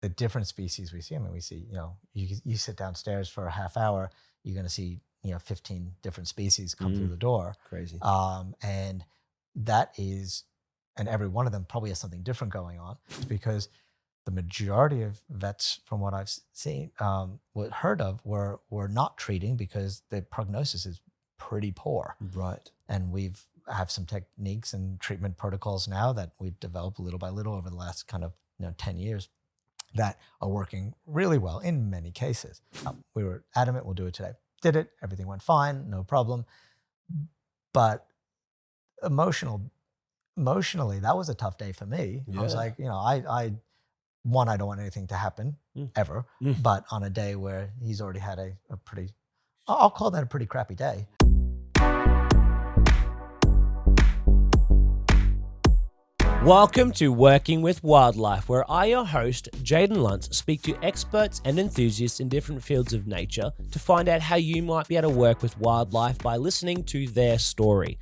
the different species we see. I mean, we see, you sit downstairs for a half hour, you're going to see, 15 different species come through the door. Crazy. And that is, and every one of them probably has something different going on. It's because the majority of vets, from what I've seen, heard of, were not treating because the prognosis is pretty poor. Right. And have some techniques and treatment protocols now that we've developed little by little over the last kind of 10 years that are working really well in many cases. We were adamant, we'll do it today. Did it, everything went fine, no problem. But emotionally, that was a tough day for me. Yeah. I was like, I don't want anything to happen ever, but on a day where he's already had a pretty, I'll call that a pretty crappy day. Welcome to Working with Wildlife, where I, your host, Jaden Luntz, speak to experts and enthusiasts in different fields of nature to find out how you might be able to work with wildlife by listening to their story.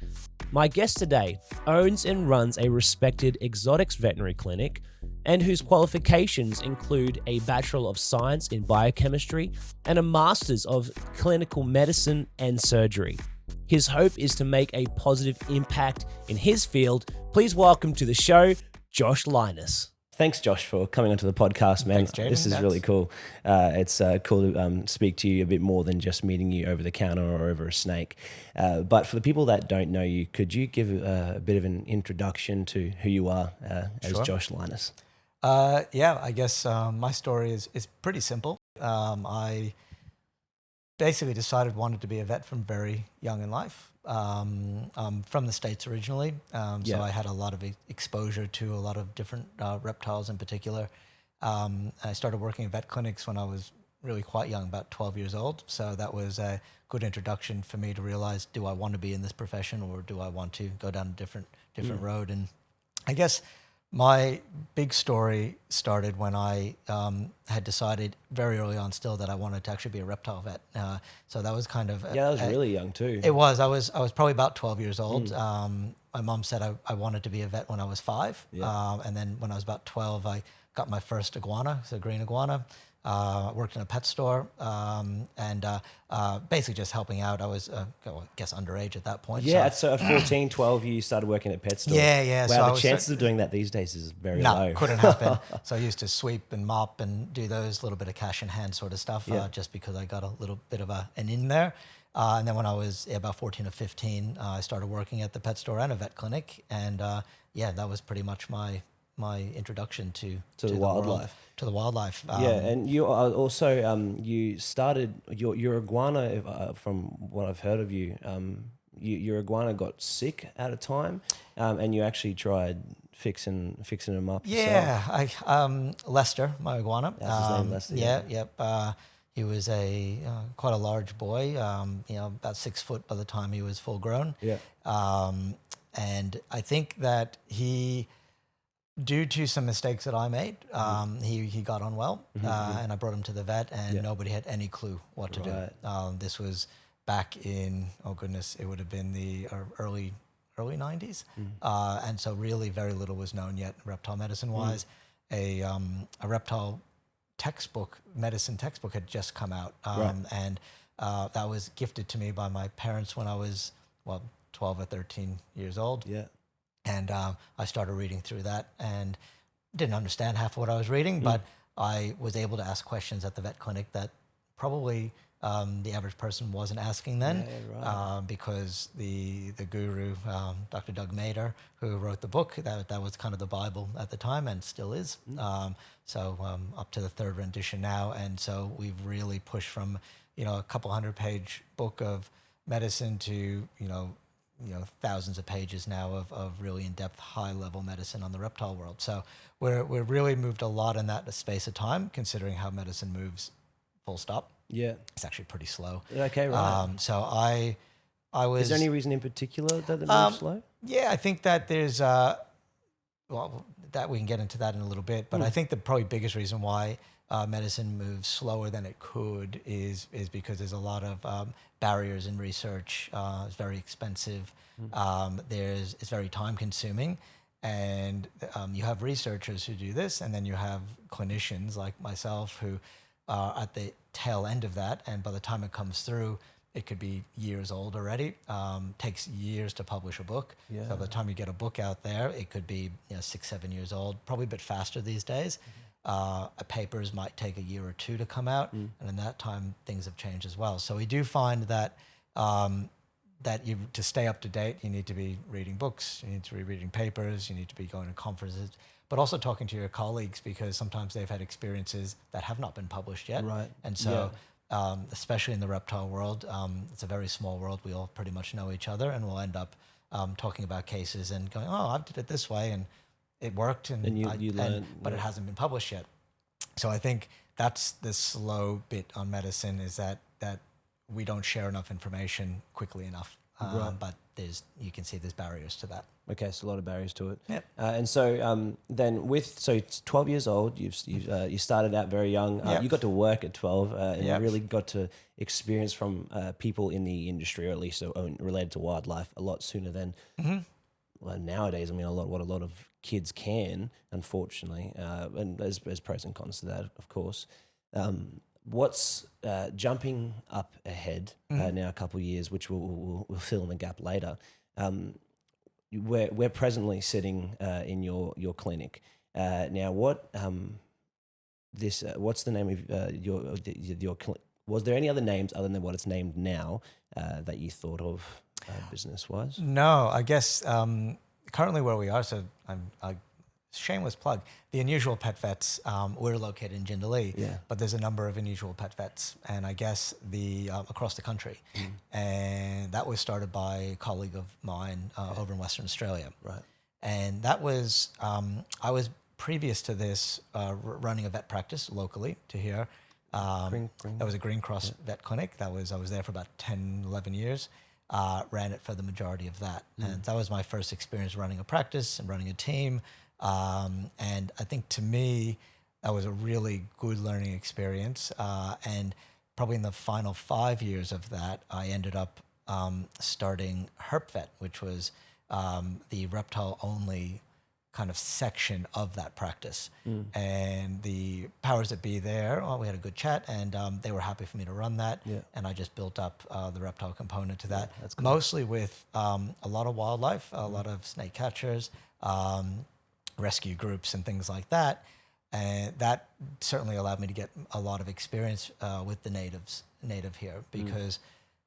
My guest today owns and runs a respected exotics veterinary clinic and whose qualifications include a Bachelor of Science in Biochemistry and a Master's of Clinical Medicine and Surgery. His hope is to make a positive impact in his field. Please welcome to the show, Josh Linas. Thanks, Josh, for coming onto the podcast, man. Thanks, Jaden. This is really cool. It's cool to speak to you a bit more than just meeting you over the counter or over a snake. But for the people that don't know you, could you give a bit of an introduction to who you are as Sure. Josh Linas? I guess my story is pretty simple. I basically decided wanted to be a vet from very young in life. I'm from the States originally, so I had a lot of exposure to a lot of different reptiles in particular. I started working in vet clinics when I was really quite young, about 12 years old. So that was a good introduction for me to realize, do I want to be in this profession or do I want to go down a different road? And I guess my big story started when I had decided very early on still that I wanted to actually be a reptile vet. So that was kind of... that was really young too. It was. I was probably about 12 years old. My mom said I wanted to be a vet when I was 5. And then when I was about 12, I got my first iguana. It's a green iguana. I worked in a pet store and basically just helping out. I was, I guess, underage at that point. Yeah, so at 14, 12, you started working at a pet store. Yeah. Wow, the chances of doing that these days is very low. No, couldn't happen. So I used to sweep and mop and do those little bit of cash in hand sort of stuff just because I got a little bit of an in there. And then when I was about 14 or 15, I started working at the pet store and a vet clinic. And that was pretty much my introduction to the wildlife. To the wildlife. And you are also, you started, your iguana, from what I've heard of you, your iguana got sick at a time and you actually tried fixing him up yourself. Yeah, Lester, my iguana. That's his name, Lester. Yep. He was quite a large boy, about 6 foot by the time he was full grown. Yeah. And I think that due to some mistakes that I made, he got on well, and I brought him to the vet, and nobody had any clue what to do. This was back in, it would have been the early 90s, and so really very little was known yet reptile medicine-wise. A reptile medicine textbook had just come out, and that was gifted to me by my parents when I was 12 or 13 years old. Yeah. And I started reading through that and didn't understand half of what I was reading, but I was able to ask questions at the vet clinic that probably the average person wasn't asking then, because the guru, Dr. Doug Mader, who wrote the book, that was kind of the Bible at the time and still is. So up to the 3rd rendition now. And so we've really pushed from, a couple 100-page book of medicine to, thousands of pages now of really in-depth, high-level medicine on the reptile world. So we've really moved a lot in that space of time, considering how medicine moves, full stop. Yeah. It's actually pretty slow. Okay, right. So I was... Is there any reason in particular that it moves slow? Yeah, I think that there's... that we can get into that in a little bit, but I think the probably biggest reason why medicine moves slower than it could is because there's a lot of barriers in research. It's very expensive. It's very time consuming, And you have researchers who do this, and then you have clinicians like myself who are at the tail end of that. And by the time it comes through, it could be years old already. Takes years to publish a book. Yeah. So by the time you get a book out there, it could be 6-7 years old, probably a bit faster these days. Papers might take a year or two to come out. And in that time, things have changed as well. So we do find that to stay up to date, you need to be reading books, you need to be reading papers, you need to be going to conferences, but also talking to your colleagues, because sometimes they've had experiences that have not been published yet. Right. And so, especially in the reptile world, it's a very small world. We all pretty much know each other, and we'll end up talking about cases and going, oh, I did it this way, and it worked, and you learned, but it hasn't been published yet. So I think that's the slow bit on medicine, is that we don't share enough information quickly enough. But you can see there's barriers to that. Okay, so a lot of barriers to it. Yep. And so then it's 12 years old. You started out very young. Yep. You got to work at 12, and Yep. you really got to experience from people in the industry, or at least related to wildlife, a lot sooner than well, nowadays. I mean, what a lot of kids can, unfortunately, and there's pros and cons to that, of course. What's jumping up ahead now a couple of years, which we'll fill in the gap later. We're presently sitting in your clinic now. What's the name of your clinic? Was there any other names other than what it's named now that you thought of business wise? No, I guess currently where we are. So shameless plug. The Unusual Pet Vets, we're located in Jindalee, but there's a number of Unusual Pet Vets, and I guess across the country. And that was started by a colleague of mine over in Western Australia. Right. And that was, I was previous to this running a vet practice locally to here. That was a Green Cross vet clinic. I was there for about 10, 11 years. Ran it for the majority of that. And that was my first experience running a practice and running a team. And I think to me, that was a really good learning experience. And probably in the final 5 years of that, I ended up starting HerpVet, which was the reptile-only kind of section of that practice. And the powers that be there, we had a good chat, and they were happy for me to run that. And I just built up the reptile component to that, that's cool. Mostly with a lot of wildlife, a lot of snake catchers, rescue groups and things like that. And that certainly allowed me to get a lot of experience with the native here, because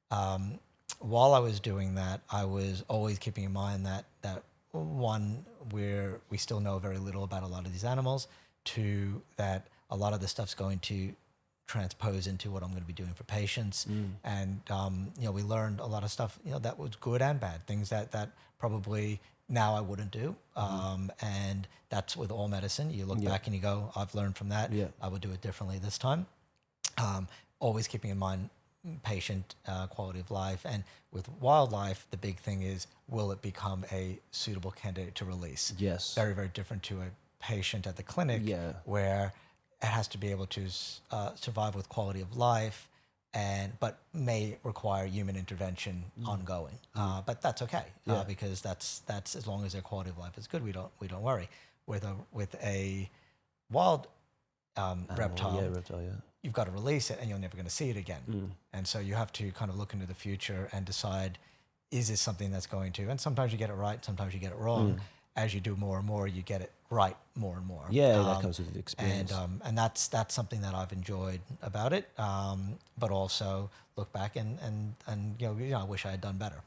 while I was doing that, I was always keeping in mind that one, where we still know very little about a lot of these animals, two, that a lot of the stuff's going to transpose into what I'm going to be doing for patients. And, we learned a lot of stuff, that was good and bad, things that probably now I wouldn't do. And that's with all medicine. You look back and you go, I've learned from that. I would do it differently this time. Always keeping in mind patient quality of life. And with wildlife, the big thing is, will it become a suitable candidate to release? Yes. Very, very different to a patient at the clinic, where it has to be able to survive with quality of life, but may require human intervention ongoing. But that's okay, because that's as long as their quality of life is good, we don't worry. With a wild reptile, you've got to release it, and you're never going to see it again. And so you have to kind of look into the future and decide, is this something that's going to? And sometimes you get it right, sometimes you get it wrong. As you do more and more, you get it right more and more. That comes with the experience. And that's something that I've enjoyed about it. But also look back and I wish I had done better.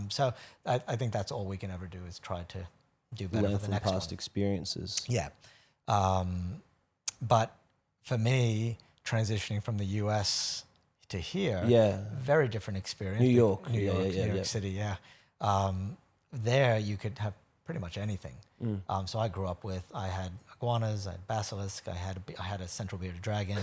So I think that's all we can ever do, is try to do better Learn for the from next past one. experiences. Yeah. But for me, transitioning from the US to here, very different experience. New York. New York City, there you could have pretty much anything. So I grew up I had iguanas, I had basilisk, I had a central bearded dragon,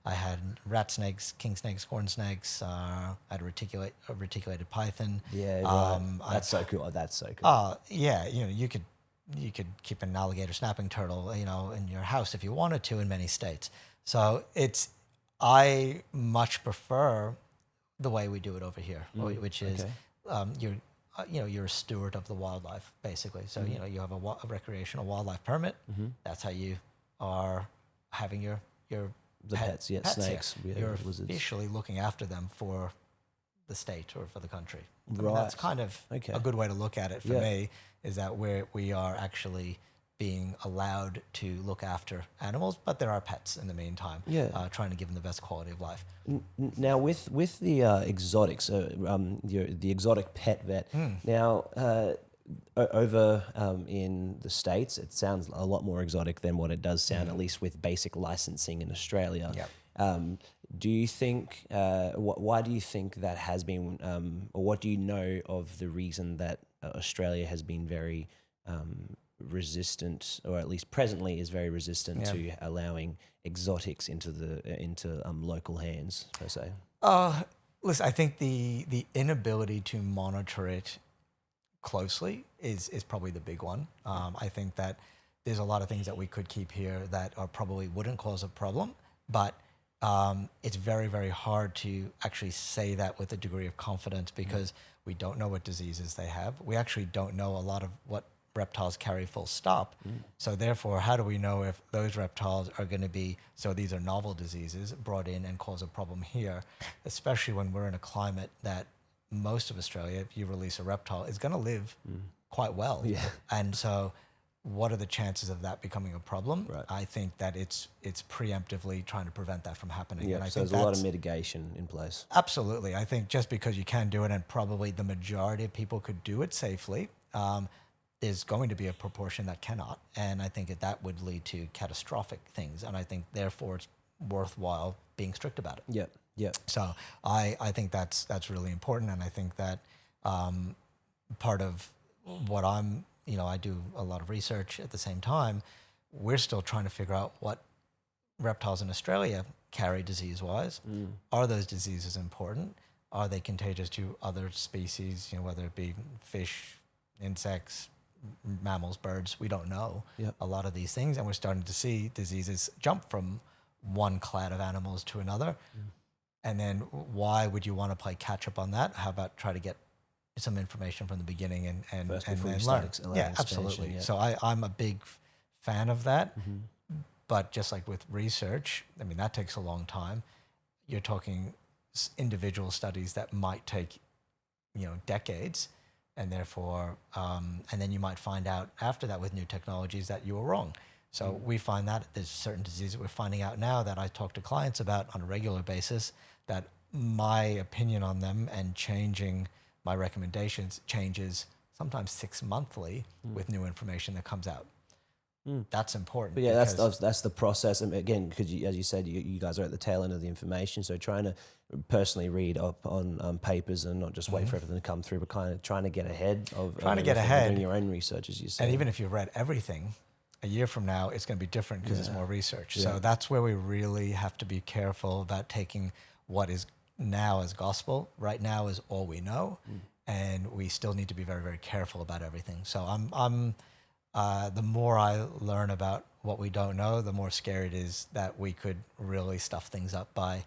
I had rat snakes, king snakes, corn snakes, I had a reticulated python. That's so cool. That's so cool. You could keep an alligator snapping turtle, in your house if you wanted to in many states. So I much prefer the way we do it over here, which is you're a steward of the wildlife, basically. So, you have a recreational wildlife permit. That's how you are having your pets, snakes, here. You're lizards. officially looking after them for the state or for the country. I Right. mean, that's kind of a good way to look at it for me, is that we are actually being allowed to look after animals, but there are pets in the meantime, trying to give them the best quality of life. Now, with the exotics, the exotic pet vet, now over in the States, it sounds a lot more exotic than what it does sound, at least with basic licensing in Australia. Do you think, why do you think that has been, or what do you know of the reason that Australia has been very resistant, or at least presently is very resistant to allowing exotics into local hands, per se? Listen, I think the inability to monitor it closely is probably the big one. I think that there's a lot of things that we could keep here that are probably wouldn't cause a problem, but it's very, very hard to actually say that with a degree of confidence, because we don't know what diseases they have. We actually don't know a lot of what reptiles carry, full stop. So therefore, how do we know if those reptiles are going to be, so these are novel diseases brought in and cause a problem here, especially when we're in a climate that most of Australia, if you release a reptile, is going to live quite well. And so what are the chances of that becoming a problem? Right. I think that it's preemptively trying to prevent that from happening. Yeah, and I so think there's a lot of mitigation in place. Absolutely. I think just because you can do it, and probably the majority of people could do it safely, there's going to be a proportion that cannot. And I think that would lead to catastrophic things. And I think, therefore, it's worthwhile being strict about it. Yeah. So I think that's really important. And I think that part of what I do a lot of research at the same time. We're still trying to figure out what reptiles in Australia carry disease-wise. Are those diseases important? Are they contagious to other species, whether it be fish, insects, mammals, birds? We don't know a lot of these things, and we're starting to see diseases jump from one clade of animals to another. And then why would you want to play catch up on that? How about try to get some information from the beginning and then learn? Yeah, absolutely. Yeah. So I'm a big fan of that. But just like with research, I mean, that takes a long time. You're talking individual studies that might take, decades. And therefore, and then you might find out after that with new technologies that you were wrong. So we find that there's certain diseases we're finding out now that I talk to clients about on a regular basis, that my opinion on them and changing my recommendations changes sometimes 6 monthly with new information that comes out. That's important. But yeah, that's the process. And again, because as you said, you guys are at the tail end of the information. So trying to personally read up on papers and not just wait for everything to come through, but kind of trying to get ahead of doing your own research, as you said. And even if you've read everything, a year from now, it's going to be different because it's more research. So that's where we really have to be careful about taking what is now as gospel. Right now is all we know. And we still need to be very, very careful about everything. So the more I learn about what we don't know, the more scary it is that we could really stuff things up by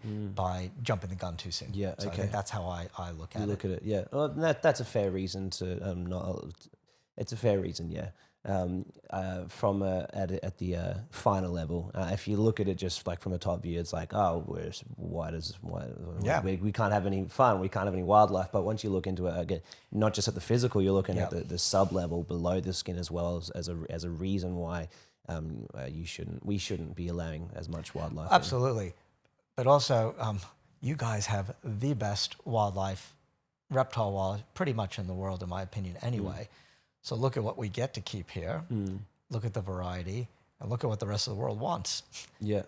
jumping the gun too soon. Yeah, so I think that's how I look at it. Look at it, yeah. Well, that's a fair reason to not. It's a fair reason, yeah. From at the final level, if you look at it just like from a top view, it's like, we can't have any fun, we can't have any wildlife. But once you look into it again, not just at the physical, you're looking at the sub level below the skin as well as a reason why we shouldn't be allowing as much wildlife. Absolutely, but also you guys have the best reptile wildlife pretty much in the world, in my opinion, anyway. So look at what we get to keep here. Look at the variety, and look at what the rest of the world wants. Yeah,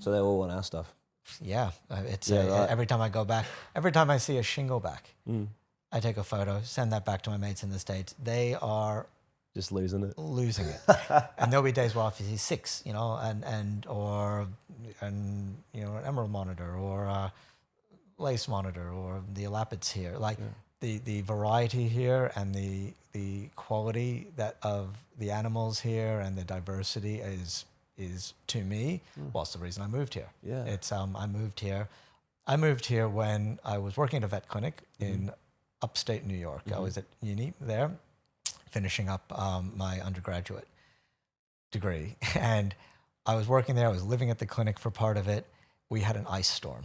so they all want our stuff. Yeah, every time I go back, every time I see a shingle back, I take a photo, send that back to my mates in the States. They are just losing it, and there'll be days where I see 6, and an emerald monitor or a lace monitor or the elapids here, The variety here and the quality of the animals here and the diversity is to me, it's the reason I moved here. Yeah, it's I moved here when I was working at a vet clinic in upstate New York. I was at uni there, finishing up my undergraduate degree. And I was working there. I was living at the clinic for part of it. We had an ice storm.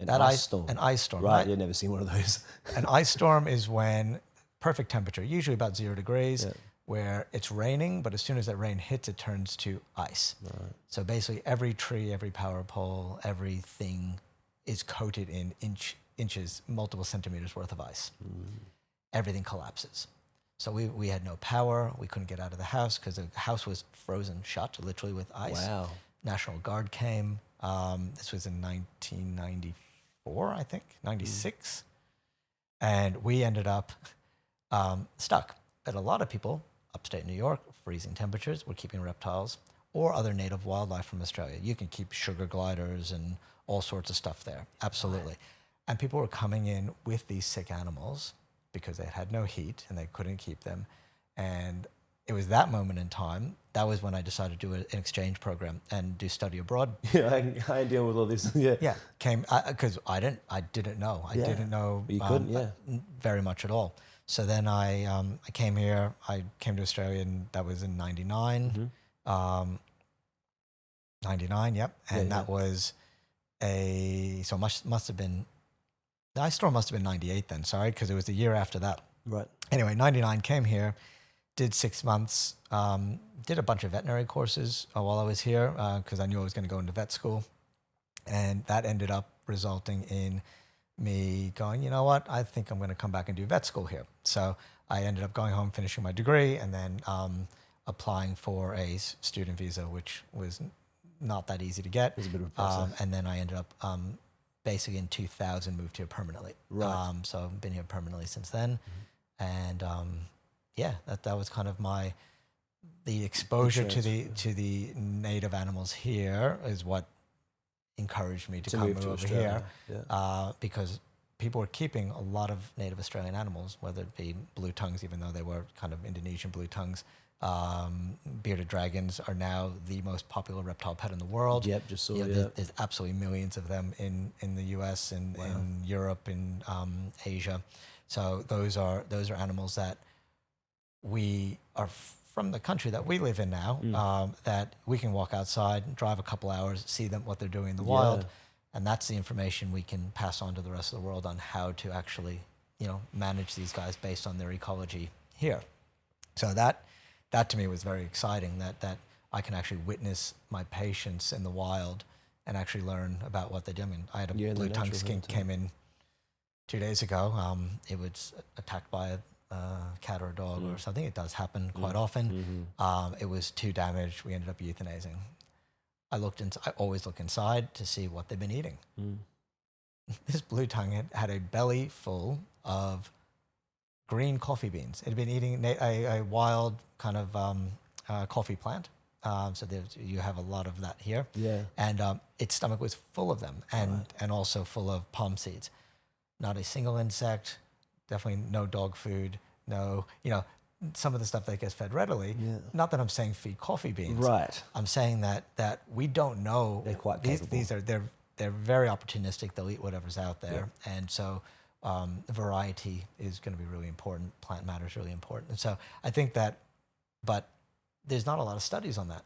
An ice storm? An ice storm. Right, you've never seen one of those. An ice storm is when perfect temperature, usually about 0 degrees, where it's raining, but as soon as that rain hits, it turns to ice. Right. So basically every tree, every power pole, everything is coated in inches, multiple centimeters worth of ice. Everything collapses. So we had no power. We couldn't get out of the house because the house was frozen shut, literally with ice. Wow. National Guard came. This was in 1994, I think, 96. And we ended up stuck. But a lot of people, upstate New York, freezing temperatures, were keeping reptiles or other native wildlife from Australia. You can keep sugar gliders and all sorts of stuff there, absolutely. Right. And people were coming in with these sick animals because they had no heat and they couldn't keep them. And it was that moment in time, that was when I decided to do an exchange program and do study abroad. Yeah, I deal with all this. Yeah, because I didn't know. I didn't know you couldn't, very much at all. So then I came here. I came to Australia, and that was in 99. 99, yep. And that was must have been, the ice storm must have been 98 then, sorry, because it was the year after that. Right. Anyway, 99, came here, did 6 months, did a bunch of veterinary courses while I was here because I knew I was going to go into vet school. And that ended up resulting in me going, you know what, I think I'm going to come back and do vet school here. So I ended up going home, finishing my degree, and then applying for a student visa, which was not that easy to get. It was a bit of a process. And then I ended up basically in 2000 moved here permanently. Right. So I've been here permanently since then. And that was kind of the exposure to the native animals here is what encouraged me to come move over here. Yeah. Because people were keeping a lot of native Australian animals, whether it be blue tongues, even though they were kind of Indonesian blue tongues. Bearded dragons are now the most popular reptile pet in the world. Yep, just saw There's absolutely millions of them in the US and in Europe and Asia. So those are animals that we are from the country that we live in now, that we can walk outside, drive a couple hours, see what they're doing in the wild, and that's the information we can pass on to the rest of the world on how to actually, manage these guys based on their ecology here. So that to me was very exciting, that I can actually witness my patients in the wild and actually learn about what they're doing. I had a blue tongue skink came in 2 days ago. It was attacked by a cat or a dog or something. It does happen quite often. It was too damaged. We ended up euthanizing. I always look inside to see what they've been eating. This blue tongue had a belly full of green coffee beans. It had been eating a wild kind of coffee plant. So you have a lot of that here. Yeah. And its stomach was full of them and also full of palm seeds. Not a single insect, definitely no dog food, no, some of the stuff that gets fed readily. Yeah. Not that I'm saying feed coffee beans. Right. I'm saying that we don't know. They're quite capable. They're very opportunistic. They'll eat whatever's out there. Yeah. And so variety is going to be really important. Plant matter is really important. And so I think but there's not a lot of studies on that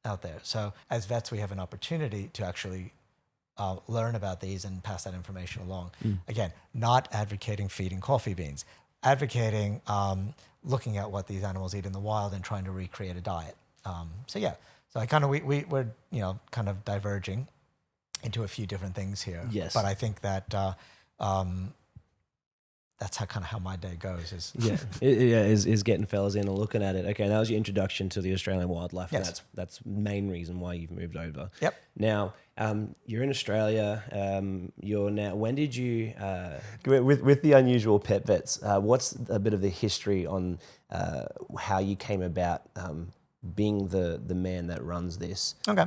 out there. So as vets, we have an opportunity to actually learn about these and pass that information along. Again, not advocating feeding coffee beans, advocating looking at what these animals eat in the wild and trying to recreate a diet. So I kind of we're kind of diverging into a few different things here. Yes, but I think that that's how my day goes. Is getting fellas in and looking at it. Okay, that was your introduction to the Australian wildlife. Yes. That's the main reason why you've moved over. Yep. Now, you're in Australia. You're now. When did you with the Unusual Pet Vets? What's a bit of the history on how you came about being the man that runs this? Okay,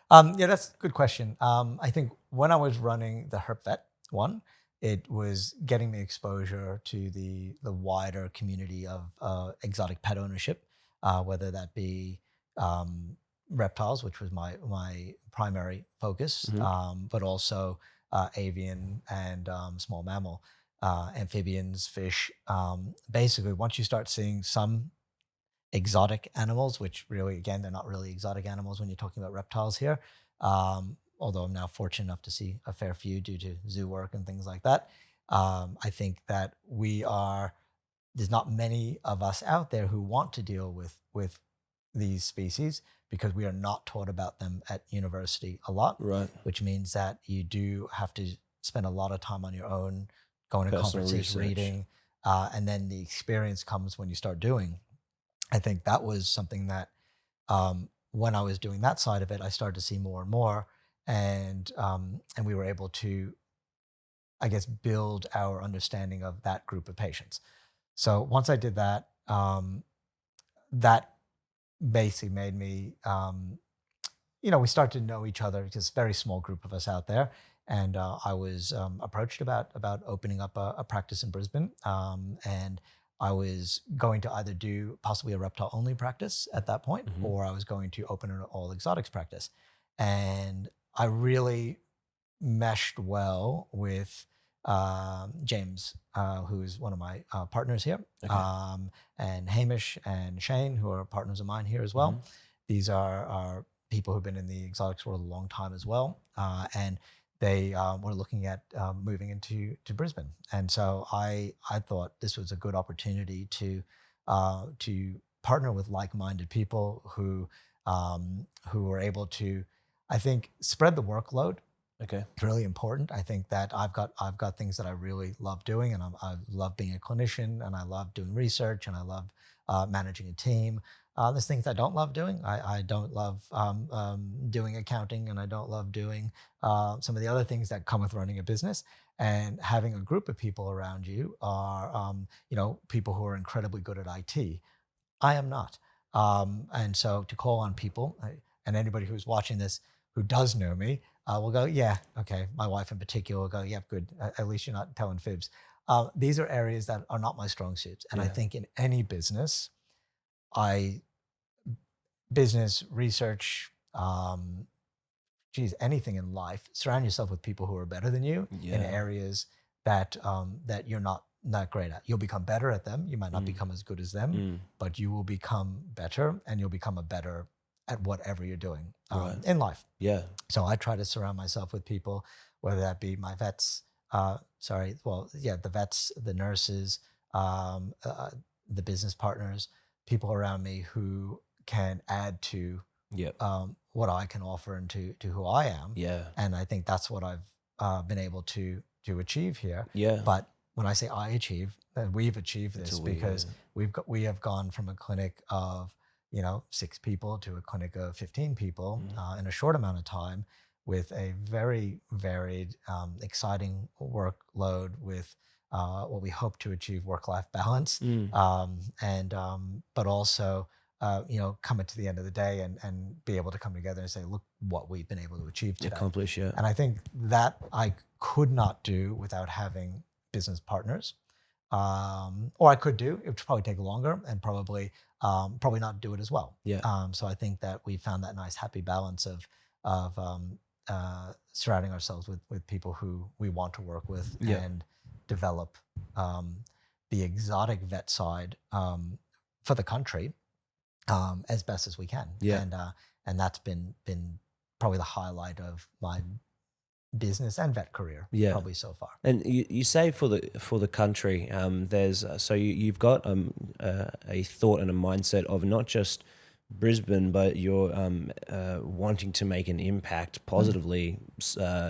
that's a good question. I think when I was running the Herp Vet one, it was getting me exposure to the wider community of exotic pet ownership, whether that be reptiles, which was my primary focus, but also avian and small mammal. amphibians, fish. Basically, once you start seeing some exotic animals, which really, again, they're not really exotic animals when you're talking about reptiles here, although I'm now fortunate enough to see a fair few due to zoo work and things like that. I think that there's not many of us out there who want to deal with these species because we are not taught about them at university a lot, Right. which means that you do have to spend a lot of time on your own, going to Personal conferences, research. reading, and then the experience comes when you start doing. I think that was something that when I was doing that side of it, I started to see more and more, and we were able to, I guess, build our understanding of that group of patients. So once I did that, that basically made me, we started to know each other. Just a very small group of us out there, and I was approached about opening up a practice in Brisbane, and I was going to either do possibly a reptile only practice at that point, or I was going to open an all exotics practice, and I really meshed well with James, who is one of my partners here, and Hamish and Shane, who are partners of mine here as well. These are people who've been in the exotics world a long time as well, and they were looking at moving into Brisbane. And so I thought this was a good opportunity to partner with like-minded people who were able to, I think, spread the workload. Okay. It's really important. I think that I've got things that I really love doing, and I love being a clinician, and I love doing research, and I love managing a team. There's things I don't love doing. I don't love doing accounting, and I don't love doing some of the other things that come with running a business. And having a group of people around you are, people who are incredibly good at IT. I am not. And so to call on people, and anybody who's watching this who does know me, will go, yeah, okay. My wife in particular will go, yep, good. At least you're not telling fibs. These are areas that are not my strong suits. And I think in any business, business, research, anything in life, surround yourself with people who are better than you in areas that that you're not great at. You'll become better at them. You might not become as good as them, but you will become better, and you'll become a better at whatever you're doing in life. Yeah. So I try to surround myself with people, whether that be my vets, the vets, the nurses, the business partners, people around me who can add to what I can offer and to who I am. Yeah. And I think that's what I've been able to achieve here. Yeah. But when I say I achieve, we've achieved this because we have gone from a clinic of 6 people to a clinic of 15 people in a short amount of time, with a very varied, exciting workload with what we hope to achieve work-life balance, but also come to the end of the day and be able to come together and say, look what we've been able to achieve today. Accomplish, yeah. And I think that I could not do without having business partners. Or I could do, it would probably take longer and probably not do it as well. Yeah. So I think that we found that nice happy balance of surrounding ourselves with people who we want to work with and develop the exotic vet side for the country as best as we can. Yeah. And that's been probably the highlight of my business and vet career, probably so far. And you say for the country, there's so you've got a thought and a mindset of not just Brisbane, but you're wanting to make an impact positively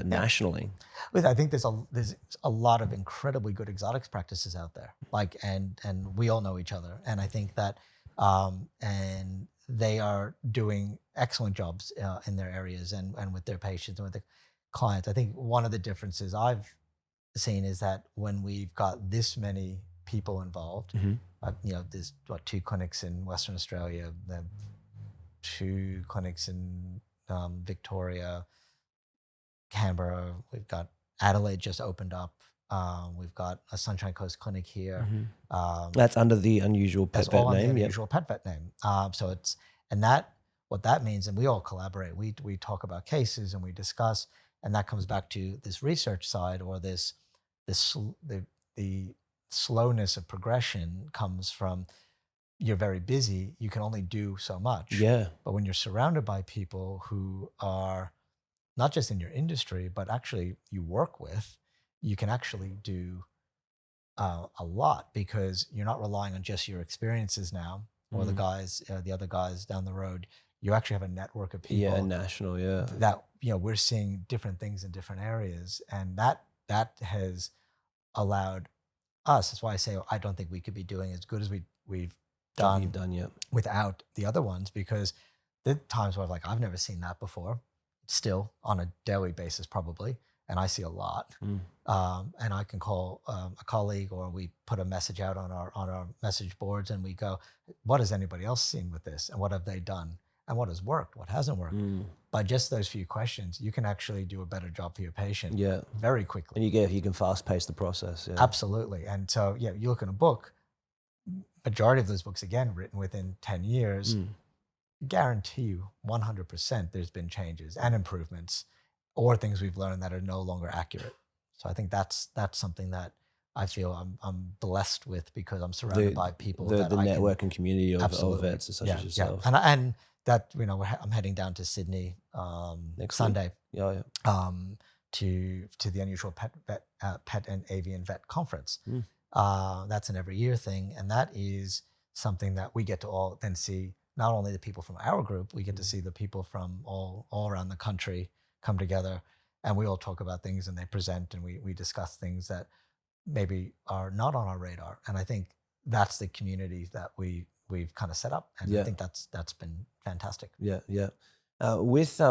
nationally. I think there's a lot of incredibly good exotics practices out there, and we all know each other, and I think that and they are doing excellent jobs in their areas and with their patients and with the clients. I think one of the differences I've seen is that when we've got this many people involved, there's 2 clinics in Western Australia, then 2 clinics in Victoria, Canberra. We've got Adelaide just opened up. We've got a Sunshine Coast clinic here. That's under the Unusual Pet Vet name. The Unusual Pet Vet name. What that means, and we all collaborate. We talk about cases and we discuss, and that comes back to this research side or the the slowness of progression comes from you're very busy, you can only do so much. Yeah. But when you're surrounded by people who are not just in your industry, but actually you work with, you can actually do a lot, because you're not relying on just your experiences now or the other guys down the road. You actually have a network of people. Yeah, national, yeah. That, we're seeing different things in different areas, and that has allowed us. That's why I say I don't think we could be doing as good as we've done, without the other ones, because there are times where I've never seen that before, still on a daily basis probably, and I see a lot. And I can call a colleague, or we put a message out on our message boards, and we go, what has anybody else seen with this, and what have they done, and what has worked, what hasn't worked. By just those few questions, you can actually do a better job for your patient very quickly. And you can fast pace the process. Yeah. Absolutely. And so, you look in a book, majority of those books, again, written within 10 years, guarantee you 100% there's been changes and improvements, or things we've learned that are no longer accurate. So I think that's something that I feel I'm blessed with, because I'm surrounded by people the network and community of vets such as yourself. Yeah. And that, I'm heading down to Sydney next Sunday. To the Unsual Pet and Avian Vet Conference. That's an every year thing, and that is something that we get to all then see. Not only the people from our group, we get to see the people from all around the country come together, and we all talk about things, and they present, and we discuss things that maybe are not on our radar. And I think that's the community that we've kind of set up, and I think that's been fantastic. With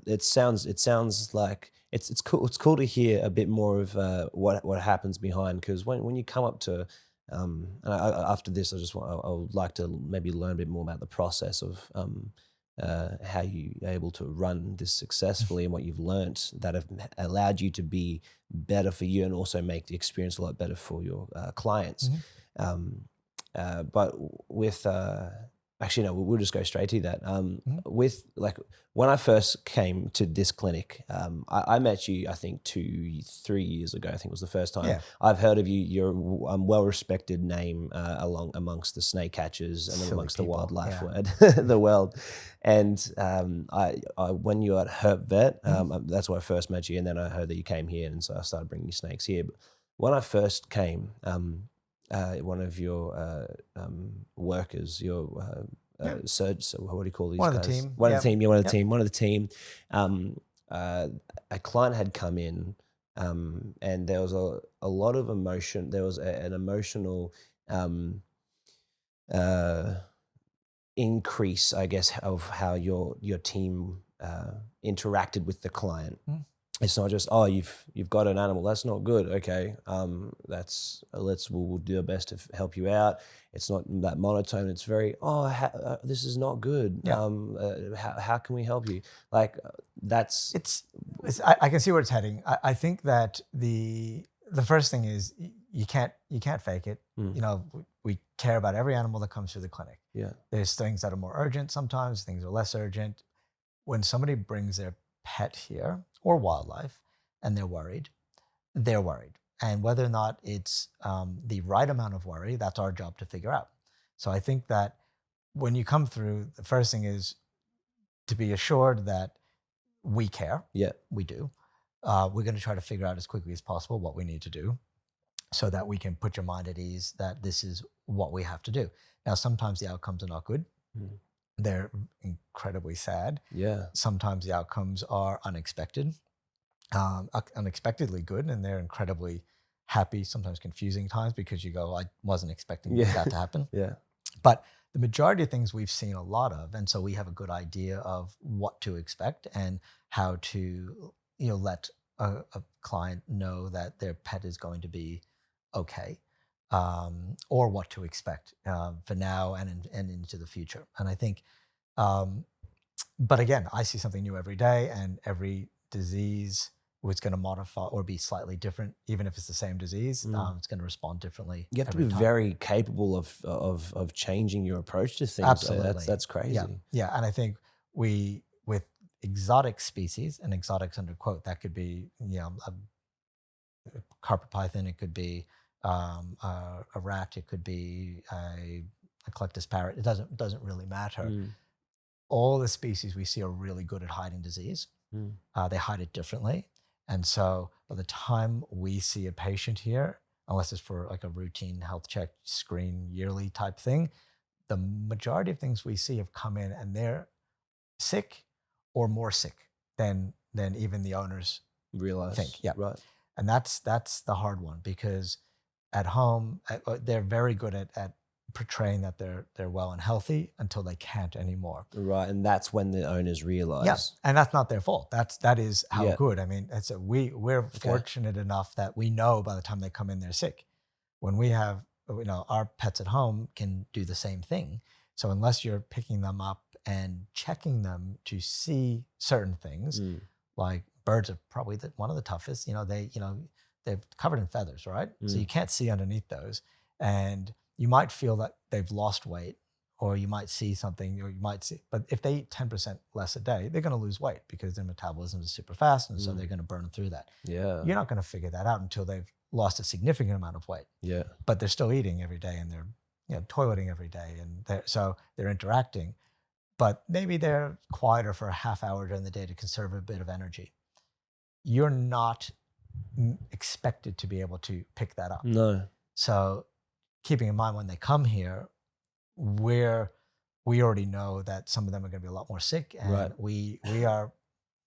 it sounds like it's cool. It's cool to hear a bit more of what happens behind, because when you come up to after this, I would like to maybe learn a bit more about the process of how you are able to run this successfully, and what you've learnt that have allowed you to be better for you, and also make the experience a lot better for your clients. But with actually, no, we'll just go straight to that. With when I first came to this clinic, I met you, I think 2-3 years ago. I think was the first time I've heard of you. You're a well-respected name amongst the snake catchers and amongst the wildlife the world. And when you were at Herp Vet, that's where I first met you. And then I heard that you came here, and so I started bringing you snakes here. But when I first came, one of your workers, your surgeons, what do you call these guys? One of the team. One of the team. A client had come in, and there was a lot of emotion. There was an emotional increase, I guess, of how your team interacted with the client. It's not just, you've got an animal, that's not good. Okay, we'll do our best to help you out. It's not that monotone. It's very, this is not good. How can we help you? That's I can see where it's heading. I think that the first thing is you can't fake it. We care about every animal that comes through the clinic. There's things that are more urgent sometimes, things are less urgent. When somebody brings their pet here or wildlife and they're worried. And whether or not it's the right amount of worry, that's our job to figure out. So I think that when you come through, the first thing is to be assured that we care. We do. We're going to try to figure out as quickly as possible what we need to do, so that we can put your mind at ease that this is what we have to do. Now, sometimes the outcomes are not good. They're incredibly sad. Sometimes the outcomes are unexpected, unexpectedly good, and they're incredibly happy, sometimes confusing times, because you go, I wasn't expecting that to happen. But the majority of things we've seen a lot of, and so we have a good idea of what to expect and how to let a client know that their pet is going to be okay. Or what to expect for now and into the future. And I think, but again, I see something new every day, and every disease was going to modify or be slightly different, even if it's the same disease. It's going to respond differently. You have to be very capable of changing your approach to things. Absolutely. That's crazy. Yeah. And I think with exotic species, and exotics under quote, that could be, carpet python, it could be a rat, it could be a Eclectus parrot. It doesn't really matter. All the species we see are really good at hiding disease. They hide it differently. And so by the time we see a patient here, unless it's for like a routine health check, screen yearly type thing, the majority of things we see have come in and they're sick or more sick than even the owners realize. Think. Yeah. Right. And that's the hard one, because at home, they're very good at portraying that they're well and healthy until they can't anymore. Right. And that's when the owners realize. Yeah. And that's not their fault. That is how good. I mean, we're fortunate enough that we know by the time they come in, they're sick. When we have, our pets at home can do the same thing. So unless you're picking them up and checking them to see certain things, like birds are probably one of the toughest. They're covered in feathers, right? So you can't see underneath those, and you might feel that they've lost weight, or you might see something, or you might see. But if they eat 10% less a day, they're going to lose weight because their metabolism is super fast, and so they're going to burn through that. Yeah, you're not going to figure that out until they've lost a significant amount of weight. Yeah, but they're still eating every day, and they're toileting every day, and they're interacting. But maybe they're quieter for a half hour during the day to conserve a bit of energy. You're not expected to be able to pick that up. No. So keeping in mind when they come here, we already know that some of them are going to be a lot more sick, and we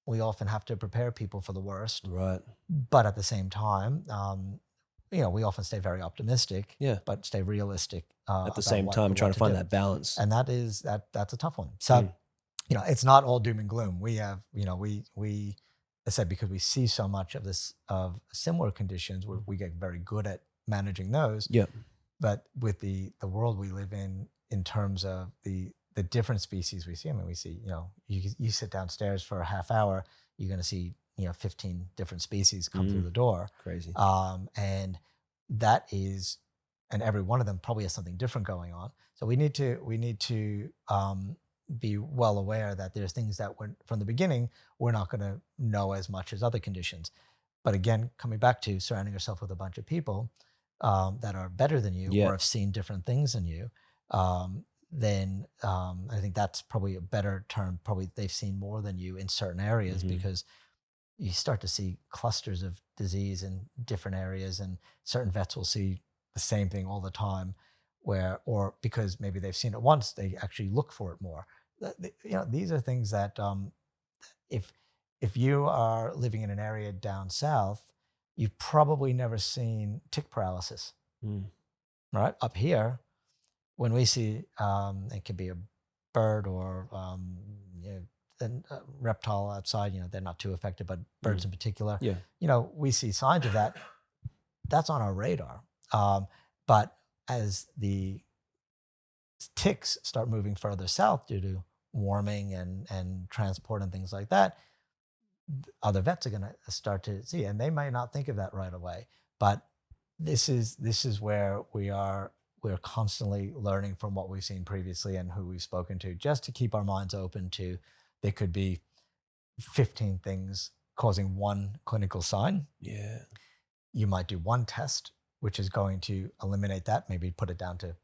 often have to prepare people for the worst. Right. But at the same time, we often stay very optimistic, but stay realistic. At the same time, trying to find that balance. And that's a tough one. So, it's not all doom and gloom. We have, we I said, because we see so much of similar conditions, we get very good at managing those. Yeah. But with the world we live in terms of the different species we see, I mean, we see, you sit downstairs for a half hour, you're going to see, 15 different species come through the door. Crazy. And that is, and every one of them probably has something different going on. So we need to be well aware that there's things that from the beginning, we're not going to know as much as other conditions. But again, coming back to surrounding yourself with a bunch of people that are better than you or have seen different things than you, then I think that's probably a better term. Probably they've seen more than you in certain areas, because you start to see clusters of disease in different areas, and certain vets will see the same thing all the time, or because maybe they've seen it once, they actually look for it more. These are things that if you are living in an area down south, you've probably never seen tick paralysis, right? Up here, when we see, it could be a bird or a reptile outside, they're not too affected, but birds in particular, we see signs of that. That's on our radar. But as the ticks start moving further south due to warming and transport and things like that, other vets are going to start to see, and they may not think of that right away. But this is where we're constantly learning from what we've seen previously and who we've spoken to, just to keep our minds open to, there could be 15 things causing one clinical sign. Yeah. You might do one test, which is going to eliminate that, maybe put it down to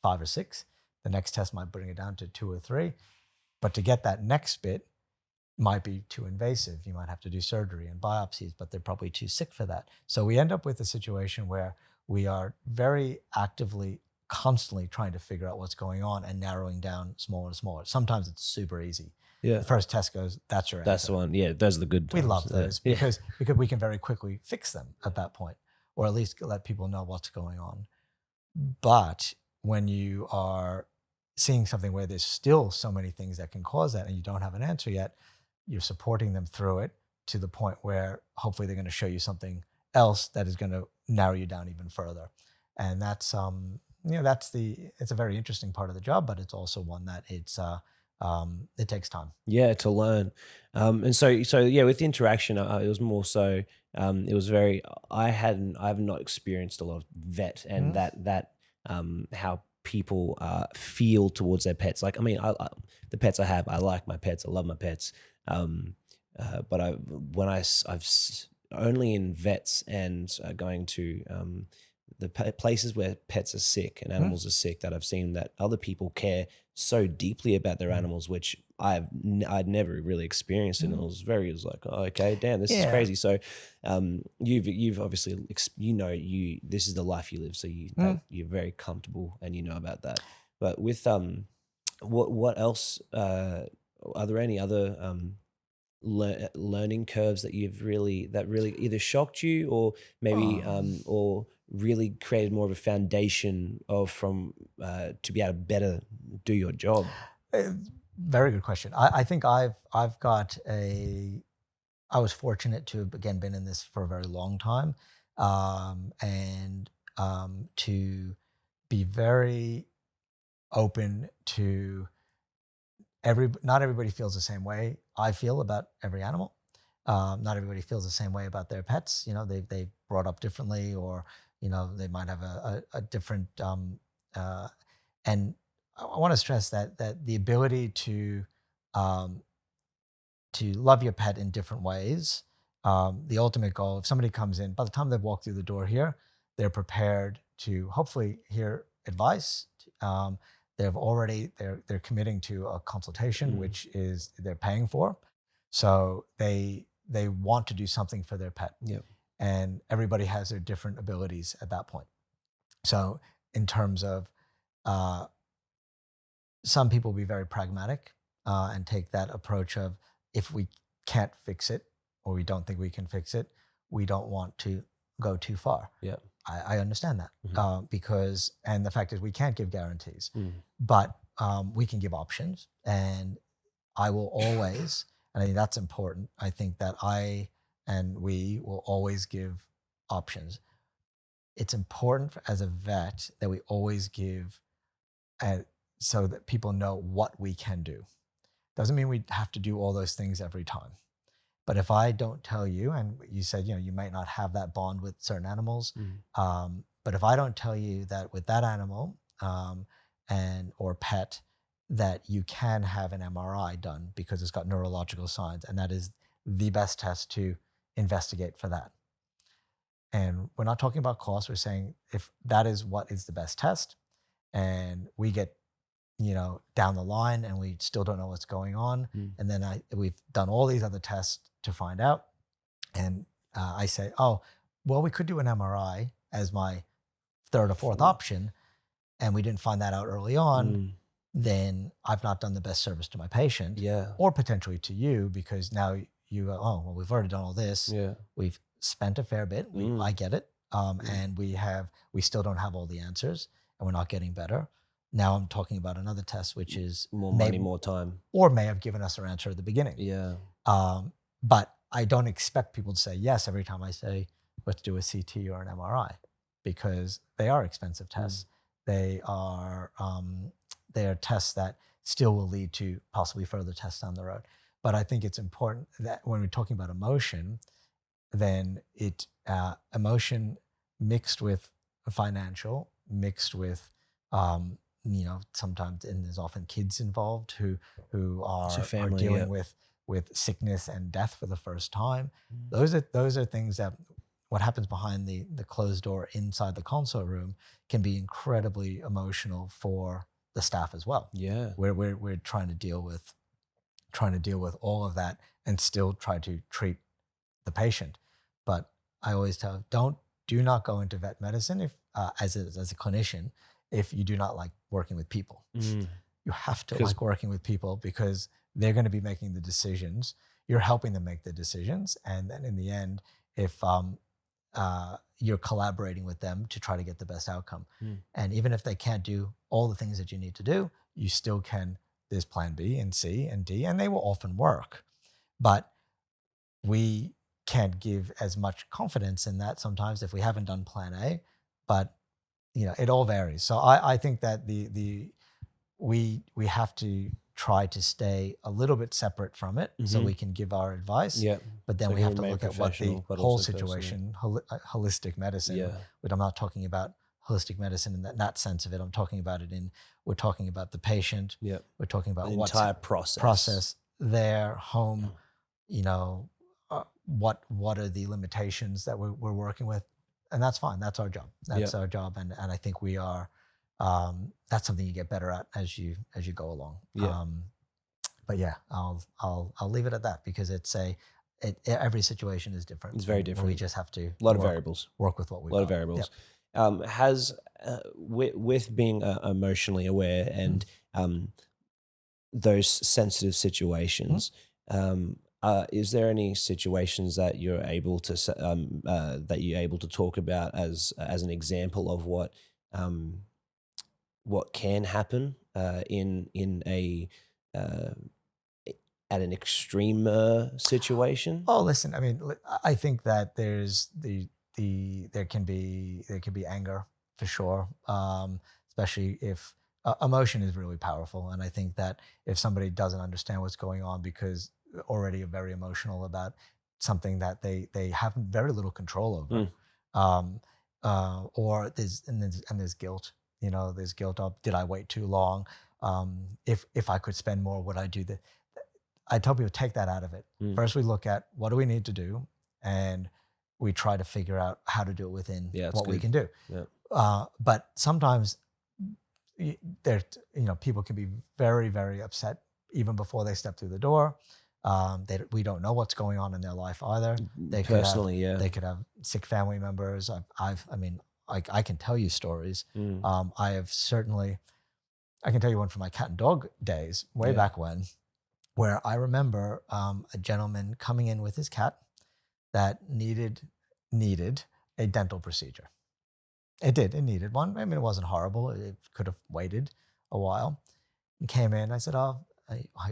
5 or 6. The next test might bring it down to 2 or 3. But to get that next bit might be too invasive. You might have to do surgery and biopsies, but they're probably too sick for that. So we end up with a situation where we are very actively, constantly trying to figure out what's going on and narrowing down smaller and smaller. Sometimes it's super easy. Yeah. The first test goes, that's your answer. That's the one. Yeah, those are the good times. We love those because we can very quickly fix them at that point, or at least let people know what's going on. But when you are seeing something where there's still so many things that can cause that and you don't have an answer yet, you're supporting them through it to the point where hopefully they're going to show you something else that is going to narrow you down even further. And that's it's a very interesting part of the job, but it's also one that it takes time. Yeah, to learn. And so with interaction, it was more so, it was very, I have not experienced a lot of vet and that how people feel towards their pets. Like, I mean, the pets I have, I like my pets, I love my pets. But I've only in vets and going to the places where pets are sick and animals are sick that I've seen that other people care so deeply about their animals, which I'd never really experienced, and it was like, oh, okay, damn, this is crazy. So you've obviously this is the life you live, so you're very comfortable and you know about that. But with what else are there any other learning curves that really either shocked you or maybe or really created more of a foundation to be able to better do your job? Very good question. I think I was fortunate to have, again, been in this for a very long time, and to be very open to not everybody feels the same way I feel about every animal. Not everybody feels the same way about their pets. They brought up differently, or they might have a different. And I want to stress that the ability to love your pet in different ways. The ultimate goal, if somebody comes in, by the time they've walked through the door here, they're prepared to hopefully hear advice. They're committing to a consultation, which is they're paying for. So they want to do something for their pet. Yep. And everybody has their different abilities at that point. So in terms of some people be very pragmatic and take that approach of, if we can't fix it or we don't think we can fix it, we don't want to go too far. Yeah. I understand that because, and the fact is we can't give guarantees, but we can give options, and I will always, and I think that's important. I think that we will always give options. It's important as a vet that we always give, so that people know what we can do. Doesn't mean we have to do all those things every time. But if I don't tell you, and you said, you might not have that bond with certain animals, but if I don't tell you that with that animal or pet, that you can have an MRI done because it's got neurological signs, and that is the best test to investigate for that. And we're not talking about cost. We're saying if that is what is the best test, and we get down the line and we still don't know what's going on. And then we've done all these other tests to find out. And I say, oh, well, we could do an MRI as my third or fourth option, and we didn't find that out early on. Then I've not done the best service to my patient, or potentially to you, because now you go, oh, well, we've already done all this. We've spent a fair bit. I get it. And we still don't have all the answers, and we're not getting better. Now I'm talking about another test, which is more money, more time, or may have given us our answer at the beginning. But I don't expect people to say yes every time I say, let's do a CT or an MRI, because they are expensive tests. They are tests that still will lead to possibly further tests down the road. But I think it's important that when we're talking about emotion, then emotion mixed with financial, mixed with sometimes, and there's often kids involved who are dealing with sickness and death for the first time. Those are things that, what happens behind the closed door inside the consult room, can be incredibly emotional for the staff as well. We're trying to deal with all of that and still try to treat the patient. But I always tell, do not go into vet medicine if as a clinician if you do not like working with people. You have to like working with people, because they're going to be making the decisions. You're helping them make the decisions. And then in the end, if you're collaborating with them to try to get the best outcome. And even if they can't do all the things that you need to do, you still can. There's plan B and C and D, and they will often work. But we can't give as much confidence in that sometimes if we haven't done plan A. But it all varies. So I think that we have to try to stay a little bit separate from it, so we can give our advice. But then we have to look at what the whole situation, holistic medicine. But I'm not talking about holistic medicine in that sense of it. I'm talking about it we're talking about the patient. We're talking about the entire process, their home, what are the limitations that we're working with, and that's fine. That's our job. That's our job, and I think we are. That's something you get better at as you go along. Yeah. But yeah, I'll leave it at that, because every situation is different. It's very different. We just have to a lot of variables. Work with what we've got. A lot of variables. Yep. With being emotionally aware and those sensitive situations, is there any situations that you're able to talk about as an example of what can happen in a at an extreme situation? Oh, listen, I mean, I think that there can be anger for sure, especially if emotion is really powerful. And I think that if somebody doesn't understand what's going on because already are very emotional about something that they have very little control over, or there's guilt. There's guilt of, did I wait too long? If I could spend more, would I do that? I tell people, take that out of it. First, we look at what do we need to do, and we try to figure out how to do it within what we can do. Yeah. But sometimes people can be very, very upset even before they step through the door. We don't know what's going on in their life either. They could have sick family members. I can tell you stories. I can tell you one from my cat and dog days way back when, where I remember a gentleman coming in with his cat that needed a dental procedure. It needed one. I mean, it wasn't horrible. It could have waited a while. He came in. I said, I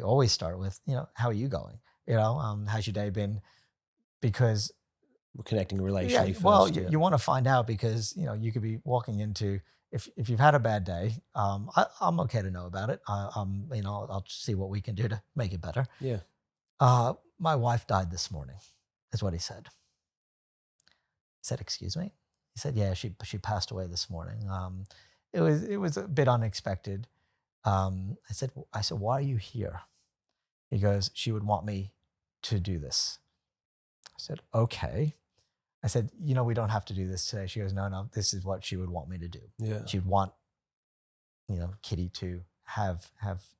always start with, how are you going? How's your day been? Because we're connecting relationally first. Well, you want to find out, because, you could be walking into, if you've had a bad day, I'm okay to know about it. I'll see what we can do to make it better. Yeah. My wife died this morning, is what he said. I said, excuse me? He said, yeah, she passed away this morning. It was a bit unexpected. I said, why are you here? He goes, she would want me to do this. I said, okay. I said, we don't have to do this today. She goes, no, this is what she would want me to do. Yeah. She'd want, Kitty to have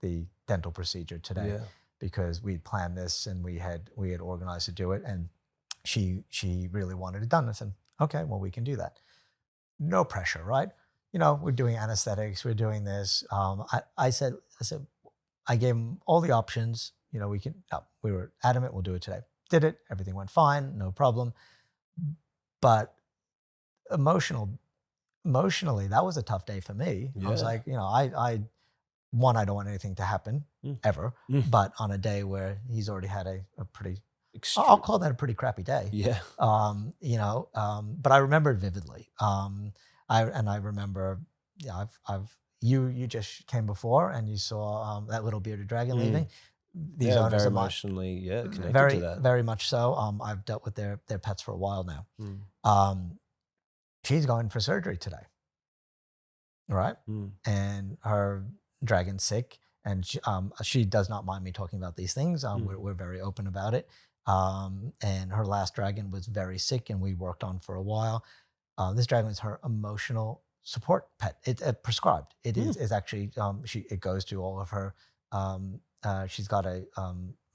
the dental procedure today, because we'd planned this and we had organized to do it, and she really wanted it done. I said, okay, well, we can do that. No pressure, right? We're doing anesthetics, we're doing this. I said, I gave him all the options. We were adamant, we'll do it today. Did it, everything went fine, no problem. But emotionally, that was a tough day for me. Yeah. I was like, I don't want anything to happen ever. But on a day where he's already had a pretty, I'll call that a pretty crappy day. Yeah. But I remember it vividly. I remember, you just came before and you saw that little bearded dragon leaving. These owners very are emotionally connected to that. Very much so. I've dealt with their pets for a while now. She's going for surgery today, right? And her dragon's sick, and she does not mind me talking about these things. We're very open about it. And her last dragon was very sick, and we worked on for a while. This dragon is her emotional support pet. It's prescribed. It is actually it goes to all of her. She's got a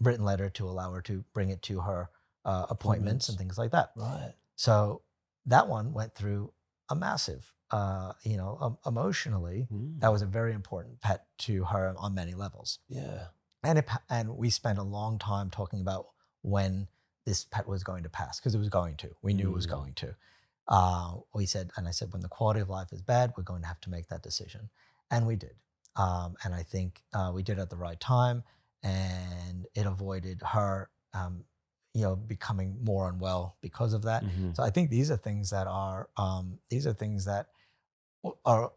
written letter to allow her to bring it to her appointments and things like that. Right. So that one went through a massive, emotionally, that was a very important pet to her on many levels. Yeah. And we spent a long time talking about when this pet was going to pass, because it was going to. We knew it was going to. I said, when the quality of life is bad, we're going to have to make that decision. And we did. And I think we did it at the right time, and it avoided her, becoming more unwell because of that. So I think these are things that are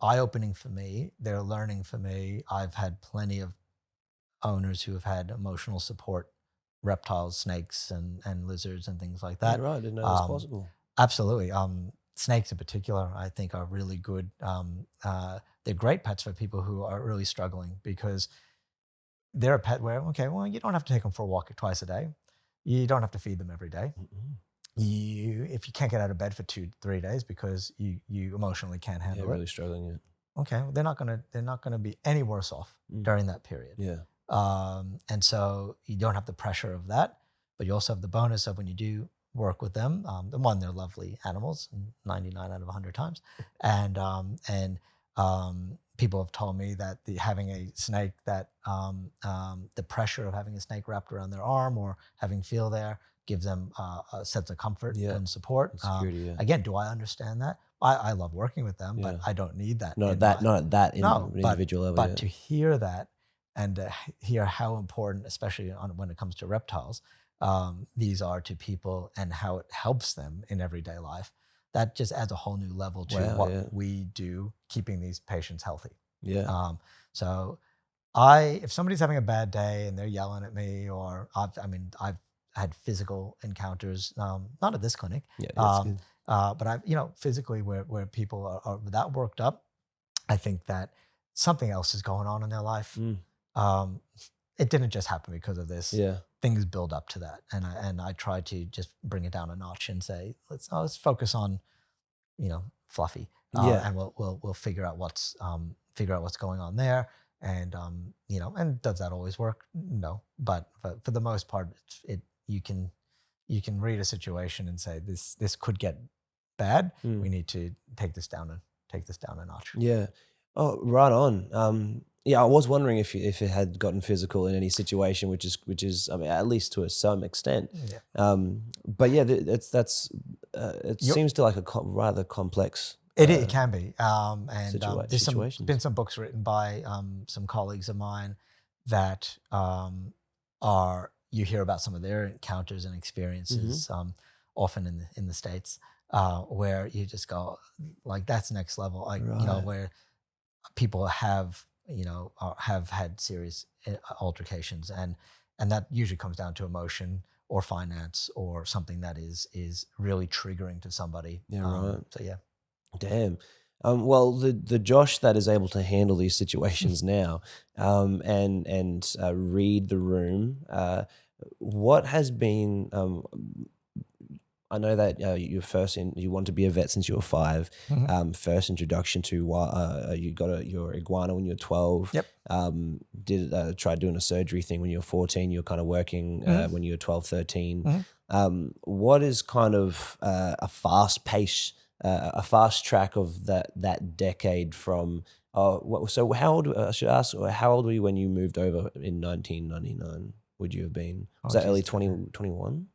eye-opening for me. They're learning for me. I've had plenty of owners who have had emotional support, reptiles, snakes, and lizards and things like that. Yeah, right, I didn't know it was possible. Absolutely. Snakes in particular, I think, are really good. They're great pets for people who are really struggling, because they're a pet where, okay, well, you don't have to take them for a walk twice a day. You don't have to feed them every day. If you can't get out of bed for 2-3 days because you emotionally can't handle it. Really struggling. Yeah. Okay, well, they're not gonna be any worse off during that period. Yeah. And so you don't have the pressure of that, but you also have the bonus of when you do work with them. One, they're lovely animals, 99 out of 100 times, and people have told me that having a snake that the pressure of having a snake wrapped around their arm or having feel there gives them a sense of comfort and support. And security, Again, do I understand that? I love working with them, but I don't need that. Individual level. But to hear that and hear how important, especially when it comes to reptiles, these are to people and how it helps them in everyday life, that just adds a whole new level to what we do, keeping these patients healthy. Yeah. So if somebody's having a bad day and they're yelling at me, or I've had physical encounters, not at this clinic, but I've, physically where people are that worked up, I think that something else is going on in their life. It didn't just happen because of this. Things build up to that, and I try to just bring it down a notch and say, let's focus on, Fluffy, and we'll figure out what's going on there, and and does that always work? No, but for the most part, you can read a situation and say this could get bad. We need to take this down a notch. Yeah. Oh, right on. I was wondering if it had gotten physical in any situation, which is, I mean, at least to some extent. Yeah. But yeah, it seems to like a rather complex. It can be. And there's been some books written by some colleagues of mine that you hear about some of their encounters and experiences, often in the States, where you just go, like, that's next level. Like, where people have had serious altercations, and that usually comes down to emotion or finance or something that is really triggering to somebody. So yeah. Damn. Well, the Josh that is able to handle these situations now, and read the room, what has been, I know that you want to be a vet since you were 5. First introduction to you got your iguana when you were 12. Yep. Tried doing a surgery thing when you were 14. You were kind of working when you were 12, 13. What is kind of a fast pace, a fast track of that decade from? So how old? I should ask. How old were you when you moved over in 1999? Would you have been? Was that early 2021?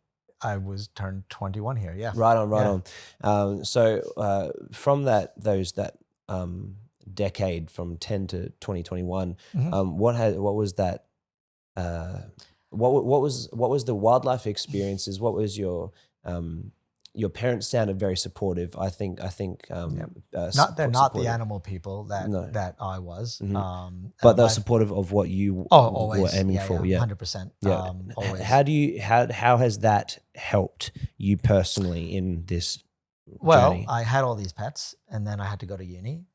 I was turned 21 here. Yeah. Right on. So from that decade from 10 to 2021, what was that? What was the wildlife experiences? What was your parents sounded very supportive. I think. They're not the animal people that I was. But they're supportive of what you always, were aiming for. Yeah, 100%. Yeah. Always. How has that helped you personally in this journey? I had all these pets, and then I had to go to uni.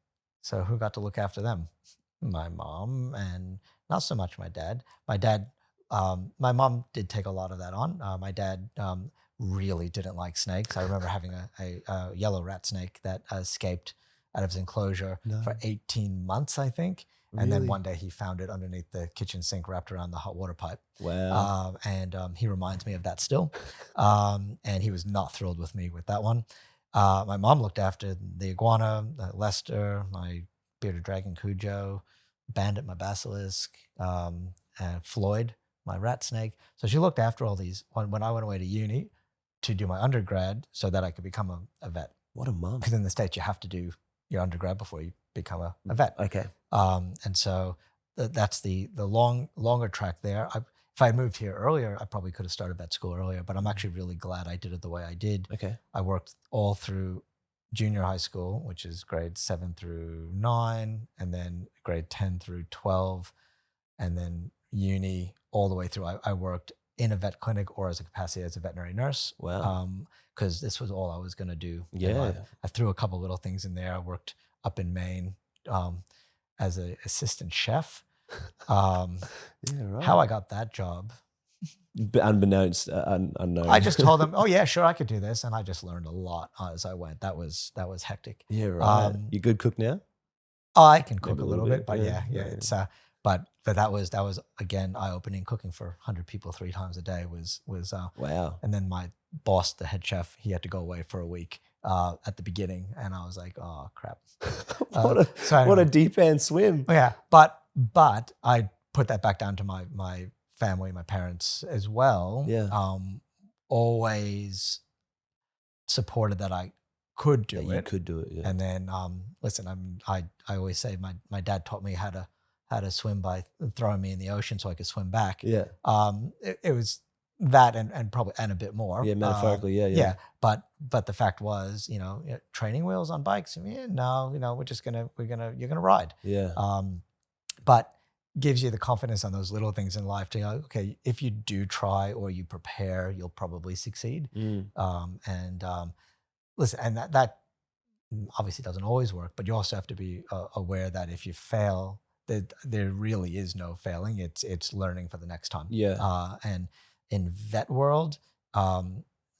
So who got to look after them? My mom, and not so much my dad. My mom did take a lot of that on. My dad really didn't like snakes. I remember having a yellow rat snake that escaped out of his enclosure for 18 months, I think. And then one day he found it underneath the kitchen sink, wrapped around the hot water pipe. Wow. And he reminds me of that still. And he was not thrilled with me with that one. My mom looked after the iguana, Lester, my bearded dragon Cujo, Bandit, my basilisk, and Floyd, my rat snake. So she looked after all these when I went away to uni to do my undergrad so that I could become a vet. What a mom. Because in the States, you have to do your undergrad before you become a vet. Okay. And so that's the longer track there. If I had moved here earlier, I probably could have started vet school earlier, but I'm actually really glad I did it the way I did. Okay. I worked all through junior high school, which is grades 7 through 9, and then grade 10 through 12, and then uni all the way through. I worked in a vet clinic or as a capacity as a veterinary nurse. Wow. Because this was all I was going to do. Yeah. I threw a couple little things in there. I worked up in Maine as an assistant chef. Yeah, right. How I got that job, unbeknownst, unknown. I just told them, oh yeah, sure, I could do this. And I just learned a lot as I went. That was hectic. Yeah, right. You good cook now? I can cook Maybe a little bit, but yeah. it's but that was again eye-opening. Cooking for 100 people 3 times a day was wow. And then my boss, the head chef, he had to go away for a week at the beginning, and I was like, oh crap. What a deep end swim. Yeah, but I put that back down to my family, my parents as well. Yeah. Always supported that I could do it. You could do it, yeah. And then listen, I always say my dad taught me how to swim by throwing me in the ocean so I could swim back. Yeah. It was that and probably and a bit more. Yeah, metaphorically, yeah. Yeah, but the fact was, training wheels on bikes. No, you're gonna ride. Yeah. But gives you the confidence on those little things in life to go, okay, if you do try or you prepare, you'll probably succeed. Listen, and that obviously doesn't always work, but you also have to be aware that if you fail, that there really is no failing. It's learning for the next time. Yeah. And in vet world,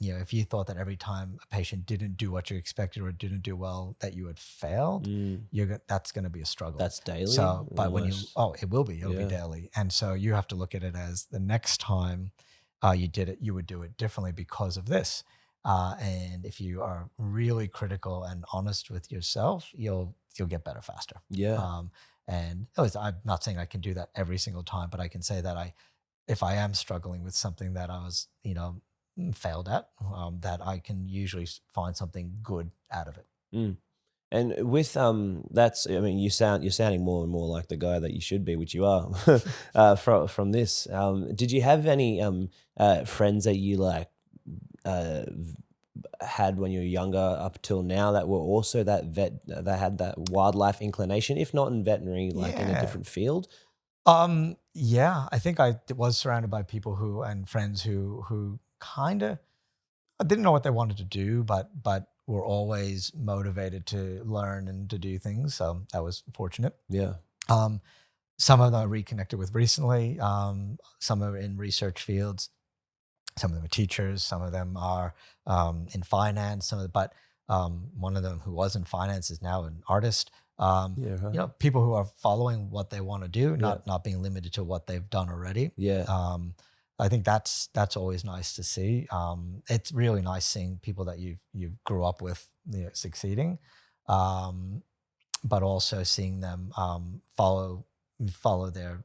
if you thought that every time a patient didn't do what you expected or didn't do well, that you would fail, that's going to be a struggle. That's daily. So, but it will be. It'll be daily. And so you have to look at it as the next time you did it, you would do it differently because of this. And if you are really critical and honest with yourself, you'll get better faster. Yeah. And I'm not saying I can do that every single time, but I can say that if I am struggling with something that I was, failed at, that I can usually find something good out of it. And with you're sounding more and more like the guy that you should be, which you are, from this. Did you have any friends that you had when you were younger up till now that were also that had that wildlife inclination, if not in veterinary, in a different field? Yeah, I think I was surrounded by people and friends who kind of didn't know what they wanted to do, but were always motivated to learn and to do things. So that was fortunate. Yeah. Some of them I reconnected with recently. Some are in research fields. Some of them are teachers. Some of them are in finance. But one of them who was in finance is now an artist. People who are following what they want to do, not being limited to what they've done already. Yeah. I think that's always nice to see. It's really nice seeing people that you grew up with succeeding, but also seeing them follow their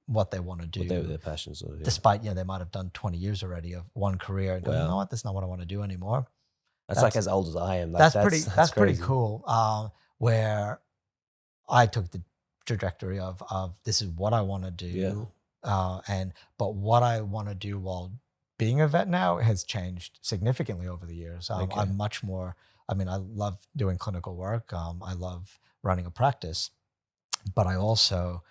what they want to do, what their passions are. Yeah. Despite they might have done 20 years already of one career and go, you know what, that's not what I want to do anymore. That's like as old as I am. That's pretty cool. Where I took the trajectory of this is what I want to do. Yeah. But what I want to do while being a vet now has changed significantly over the years. I'm much more, I love doing clinical work. I love running a practice, but I also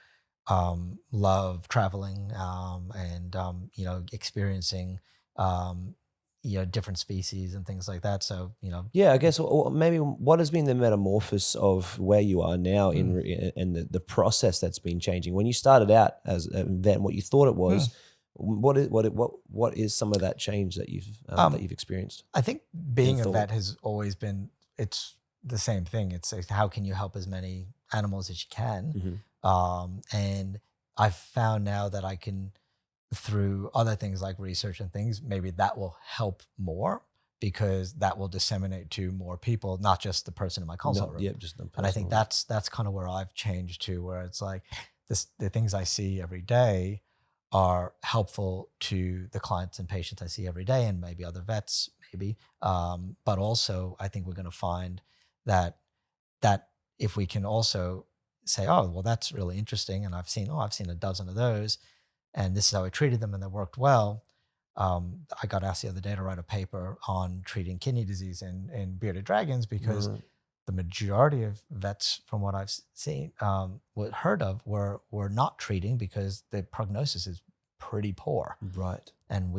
love traveling and experiencing different species and things like that. So yeah, I guess maybe what has been the metamorphosis of where you are now in the process that's been changing. When you started out as a vet, what you thought it was, what is some of that change that you've experienced? I think being a vet has always been, it's the same thing. It's how can you help as many animals as you can, and I've found now that I can, through other things like research and things, maybe that will help more because that will disseminate to more people, not just the person in my consult room. And I think that's kind of where I've changed to, where it's like the things I see every day are helpful to the clients and patients I see every day, and maybe other vets, but also I think we're going to find that if we can also say, oh, well, that's really interesting, and I've seen a dozen of those, and this is how I treated them and they worked well. I got asked the other day to write a paper on treating kidney disease in bearded dragons because the majority of vets, from what I've seen, heard of, were not treating because the prognosis is pretty poor. Right. And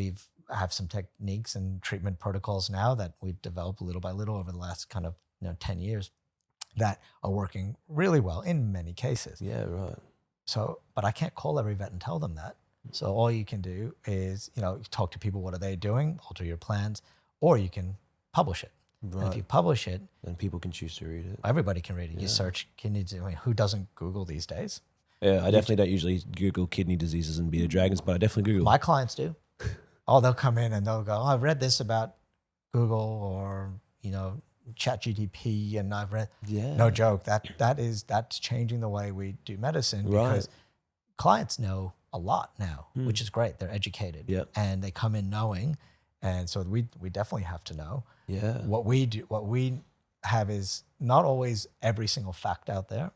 have some techniques and treatment protocols now that we've developed little by little over the last kind of 10 years that are working really well in many cases. Yeah, right. So, but I can't call every vet and tell them that. So all you can do is, talk to people, what are they doing, alter your plans, or you can publish it. Right. And if you publish it, then people can choose to read it. everybody can read it. You search kidney disease. Who doesn't Google these days? Yeah, I definitely don't usually Google kidney diseases and bearded dragons, but I definitely Google. My clients do. They'll come in and they'll go, I've read this about Google or, ChatGPT, and I've read, no joke, that's changing the way we do medicine, because clients know a lot now, which is great. They're educated and they come in knowing. And so we definitely have to know. Yeah. What we have is not always every single fact out there,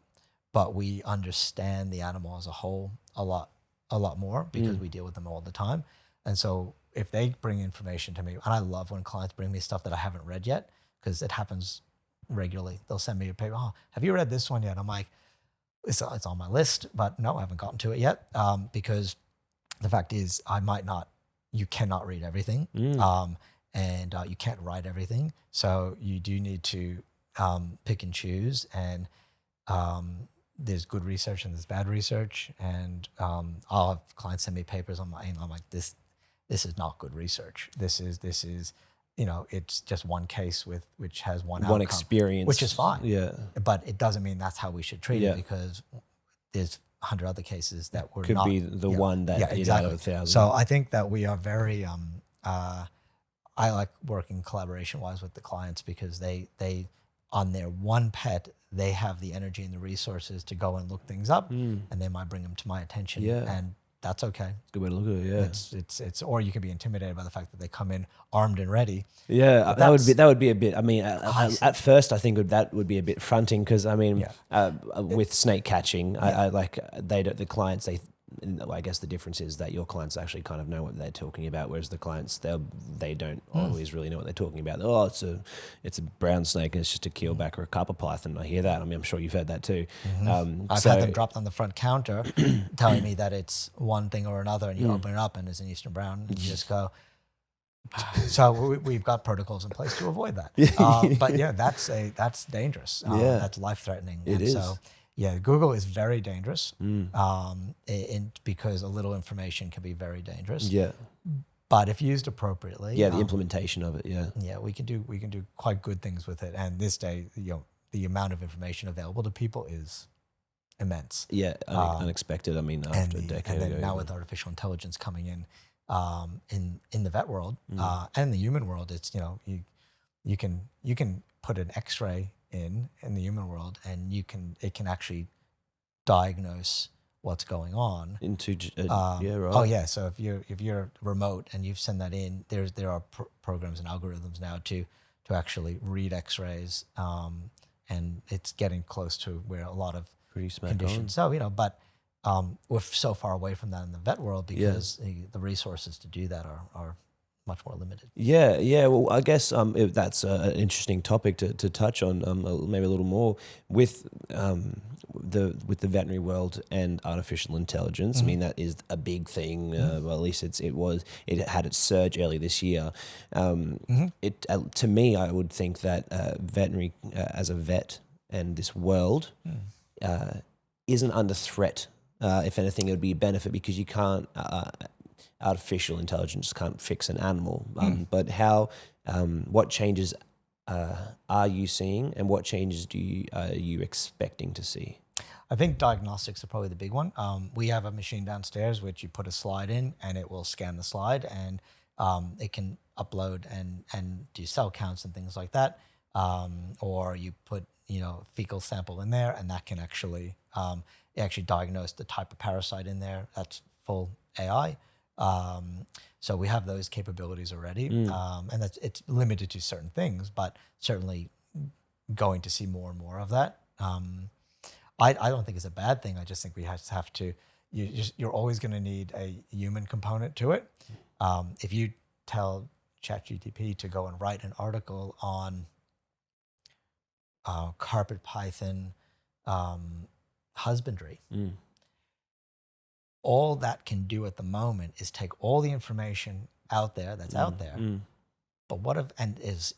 but we understand the animal as a whole a lot more, because we deal with them all the time. And so if they bring information to me, and I love when clients bring me stuff that I haven't read yet, because it happens regularly. They'll send me a paper. Oh, have you read this one yet? I'm like, it's on my list, but no, I haven't gotten to it yet, because the fact is you cannot read everything, and you can't write everything. So you do need to pick and choose, and there's good research and there's bad research. And I'll have clients send me papers I'm like, this is not good research. This is it's just one case which has one outcome, experience, which is fine. Yeah, but it doesn't mean that's how we should treat it, because there's 100 other cases that could be the one that exactly. out of 1,000. So I think that we are very I like working collaboration wise with the clients, because they on their one pet, they have the energy and the resources to go and look things up, and they might bring them to my attention, and that's okay. Good way to look at it. It's or you can be intimidated by the fact that they come in armed and ready. Yeah, that would be a bit. I mean, at first I think that would be a bit fronting, because I mean, with snake catching, I like the clients. I guess the difference is that your clients actually kind of know what they're talking about, whereas the clients they don't always really know what they're talking about. Oh, it's a brown snake and it's just a keelback or a carpet python. I hear that. I mean, I'm sure you've heard that too. I've had them dropped on the front counter, telling me that it's one thing or another, and you open it up and it's an Eastern brown, and you just go. So we've got protocols in place to avoid that. But that's dangerous. That's life threatening. It is. So, Google is very dangerous, because a little information can be very dangerous. Yeah. But if used appropriately, the implementation of it, we can do quite good things with it. And this day, the amount of information available to people is immense. Yeah, unexpected. I mean, after a decade and then ago. Now with artificial intelligence coming in the vet world and the human world, it's you can put an X-ray in the human world, and it can actually diagnose what's going on. Right. Oh yeah. So if you're remote and you send that in, there are programs and algorithms now to actually read X-rays, and it's getting close to where a lot of pretty conditions. So but we're so far away from that in the vet world, because the resources to do that are much more limited. Yeah. Well, I guess that's an interesting topic to touch on, maybe a little more with the veterinary world and artificial intelligence. I mean, that is a big thing. Well, at least it had its surge early this year. To me, I would think that veterinary as a vet and this world isn't under threat. If anything, it would be a benefit, because you can't. Artificial intelligence can't fix an animal, but what changes are you seeing, and what changes are you expecting to see? I think diagnostics are probably the big one. We have a machine downstairs which you put a slide in, and it will scan the slide, and it can upload and do cell counts and things like that. Or you put fecal sample in there, and that can actually diagnose the type of parasite in there. That's full AI. So we have those capabilities already, and it's limited to certain things, but certainly going to see more and more of that. I don't think it's a bad thing. I just think we have to. You're always going to need a human component to it. If you tell ChatGPT to go and write an article on carpet python husbandry. All that can do at the moment is take all the information out there that's out there, but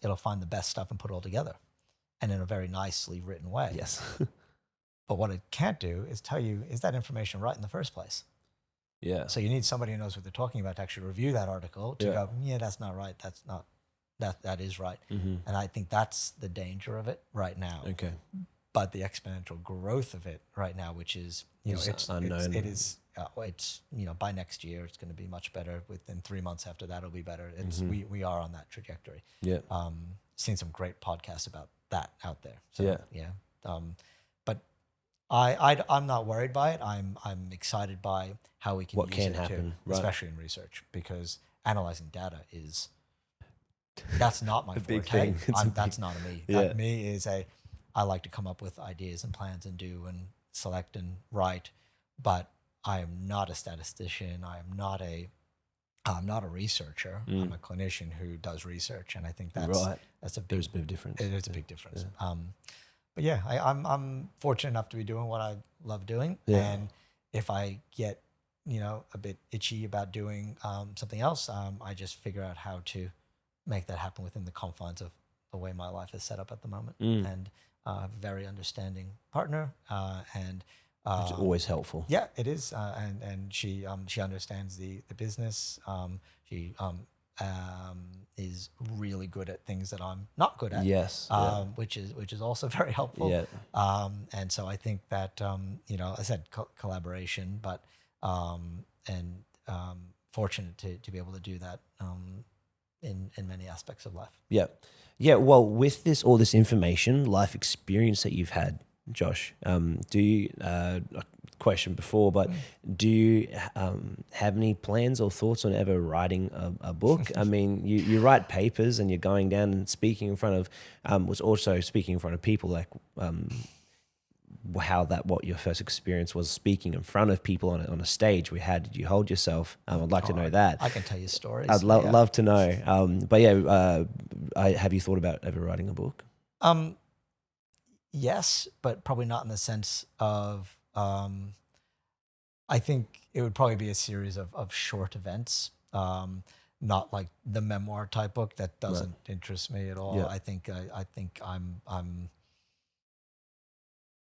it'll find the best stuff and put it all together, and in a very nicely written way. Yes. But what it can't do is tell you, is that information right in the first place? Yeah. So you need somebody who knows what they're talking about to actually review that article to go, yeah, that's not right. That's not, that is right. And I think that's the danger of it right now. Okay. But the exponential growth of it right now, which is, it's unknown. It's by next year, it's going to be much better. Within 3 months after that, it'll be better. We are on that trajectory. Yeah. Seen some great podcasts about that out there. So, yeah. But I'm not worried by it. I'm excited by how we can What use can it happen, too, right. especially in research, because analyzing data that's not my big forte. thing. That's not me. Yeah. That me is I like to come up with ideas and plans and do and select and write, but I am not a statistician. I'm not a researcher. I'm a clinician who does research, and I think that's a big, There's a big difference. It is a big difference. But yeah, I'm fortunate enough to be doing what I love doing, and if I get a bit itchy about doing something else, I just figure out how to make that happen within the confines of the way my life is set up at the moment, and a very understanding partner, and It's always helpful. yeah, it is, and she understands the business. She is really good at things that I'm not good at. Yes, which is also very helpful. Yeah. And so I think that I said collaboration, but fortunate to be able to do that in many aspects of life. Yeah. Yeah. Well, with all this information, life experience that you've had, Josh, do you, a question before, but do you have any plans or thoughts on ever writing a book? I mean, you write papers and you're going down and speaking in front of, was also speaking in front of people, like what your first experience was speaking in front of people on a stage. How did you hold yourself? I'd like to know that. I can tell you stories. I'd love to know. But yeah, have you thought about ever writing a book? Yes, but probably not in the sense of, I think it would probably be a series of short events, not like the memoir type book. That doesn't interest me at all. Yeah. I think I'm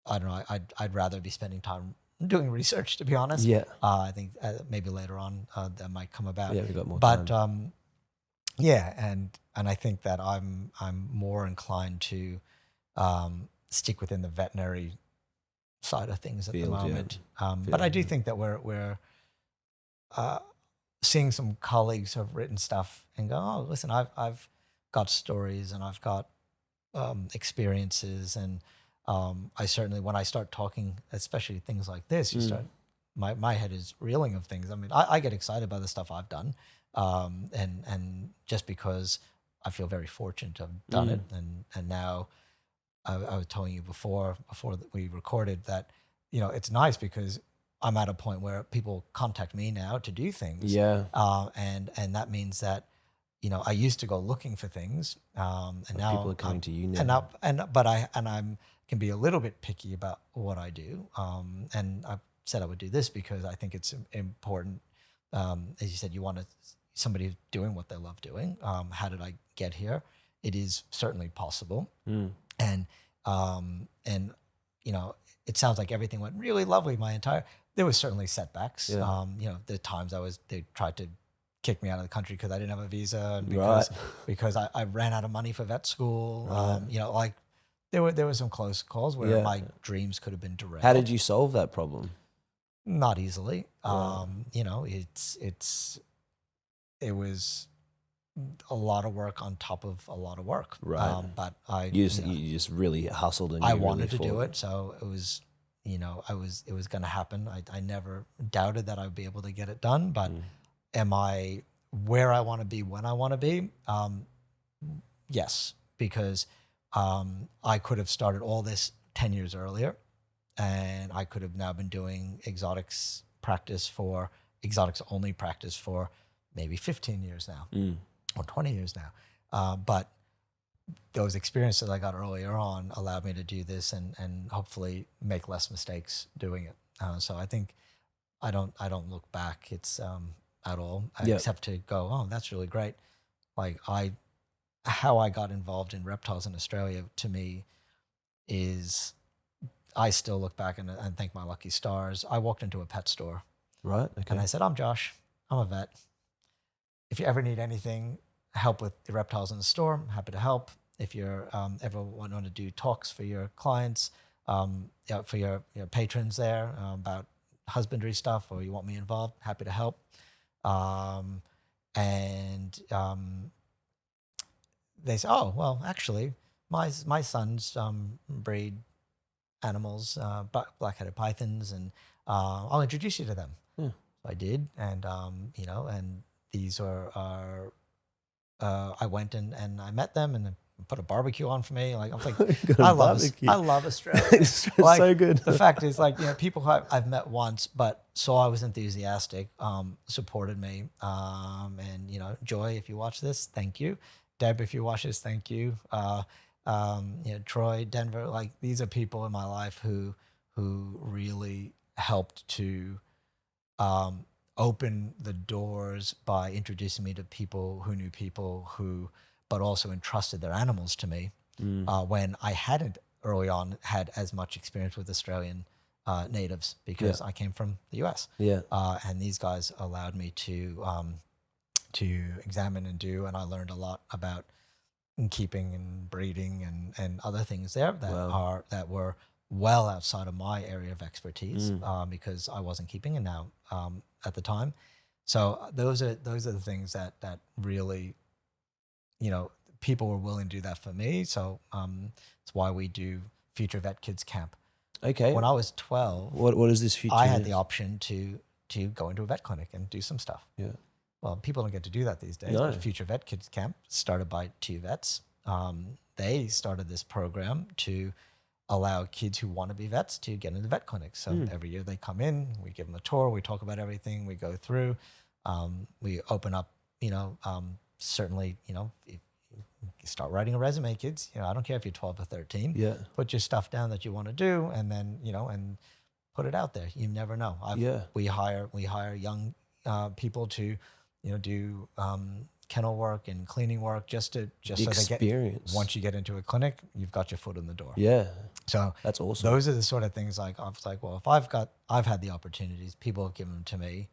I don't know. I'd rather be spending time doing research, to be honest. Yeah. I think maybe later on that might come about. Yeah, we've got more But time. yeah, and I think that I'm more inclined to stick within the veterinary side of things at the moment. But I do think that we're seeing some colleagues who have written stuff and go, oh, listen, I've got stories and I've got experiences, and I certainly, when I start talking, especially things like this, you start, my head is reeling of things. I mean, I get excited by the stuff I've done, and just because I feel very fortunate to have done it, and now I was telling you before we recorded that, it's nice because I'm at a point where people contact me now to do things. Yeah. And that means that, I used to go looking for things, and now People are coming to you now. But I can be a little bit picky about what I do. And I said I would do this because I think it's important. As you said, you want somebody doing what they love doing. How did I get here? It is certainly possible. And it sounds like everything went really lovely. There was certainly setbacks. Yeah. The times they tried to kick me out of the country because I didn't have a visa, and because I ran out of money for vet school. Like there were some close calls where my dreams could have been derailed. How did you solve that problem? Not easily. Right. It was a lot of work on top of a lot of work. Right. But You just really hustled and I you wanted really to do fought. it. So it was, it was going to happen. I never doubted that I would be able to get it done, but am I where I want to be when I want to be? Yes, because I could have started all this 10 years earlier, and I could have now been doing exotics only practice for maybe 15 years now or 20 years now. But those experiences I got earlier on allowed me to do this and hopefully make less mistakes doing it. So I think I don't look back. It's at all, except to go, oh, that's really great. Like how I got involved in reptiles in Australia, to me, is I still look back and thank my lucky stars. I walked into a pet store Right. Okay. And I said, I'm Josh. I'm a vet. If you ever need anything, help with the reptiles in the store, I'm happy to help. If you're ever want to do talks for your clients, for your patrons there about husbandry stuff, or you want me involved, happy to help. They say, oh, well, actually, my sons breed animals, black-headed pythons, and I'll introduce you to them. Yeah. So I did, and and these are I went and I met them and put a barbecue on for me. Like, I was like, I love Australia. It's like, so good. The fact is, like, people who I've met once, but saw I was enthusiastic, supported me, and Joy, if you watch this, thank you. Deb, if you watch this, thank you. Troy, Denver, like, these are people in my life who really helped to open the doors by introducing me to people who knew people who, but also entrusted their animals to me when I hadn't early on had as much experience with Australian natives, because I came from the US. Yeah. And these guys allowed me to examine and do, and I learned a lot about keeping and breeding and other things there that were well outside of my area of expertise because I wasn't keeping, and now at the time. So those are the things that really, people were willing to do that for me. So it's why we do Future Vet Kids Camp. Okay. When I was 12, what is this future? I had the option to go into a vet clinic and do some stuff. Yeah. Well, people don't get to do that these days. No. But Future Vet Kids Camp, started by 2 vets. They started this program to allow kids who want to be vets to get into vet clinics. So every year they come in, we give them a tour, we talk about everything, we go through, we open up, certainly, if you start writing a resume, kids, I don't care if you're 12 or 13, put your stuff down that you want to do, and then, and put it out there. You never know. We hire young people to, do kennel work and cleaning work just so experience. Once you get into a clinic, you've got your foot in the door. Yeah. So that's awesome. Those are the sort of things, like, I was like, well, if I've had the opportunities, people have given them to me,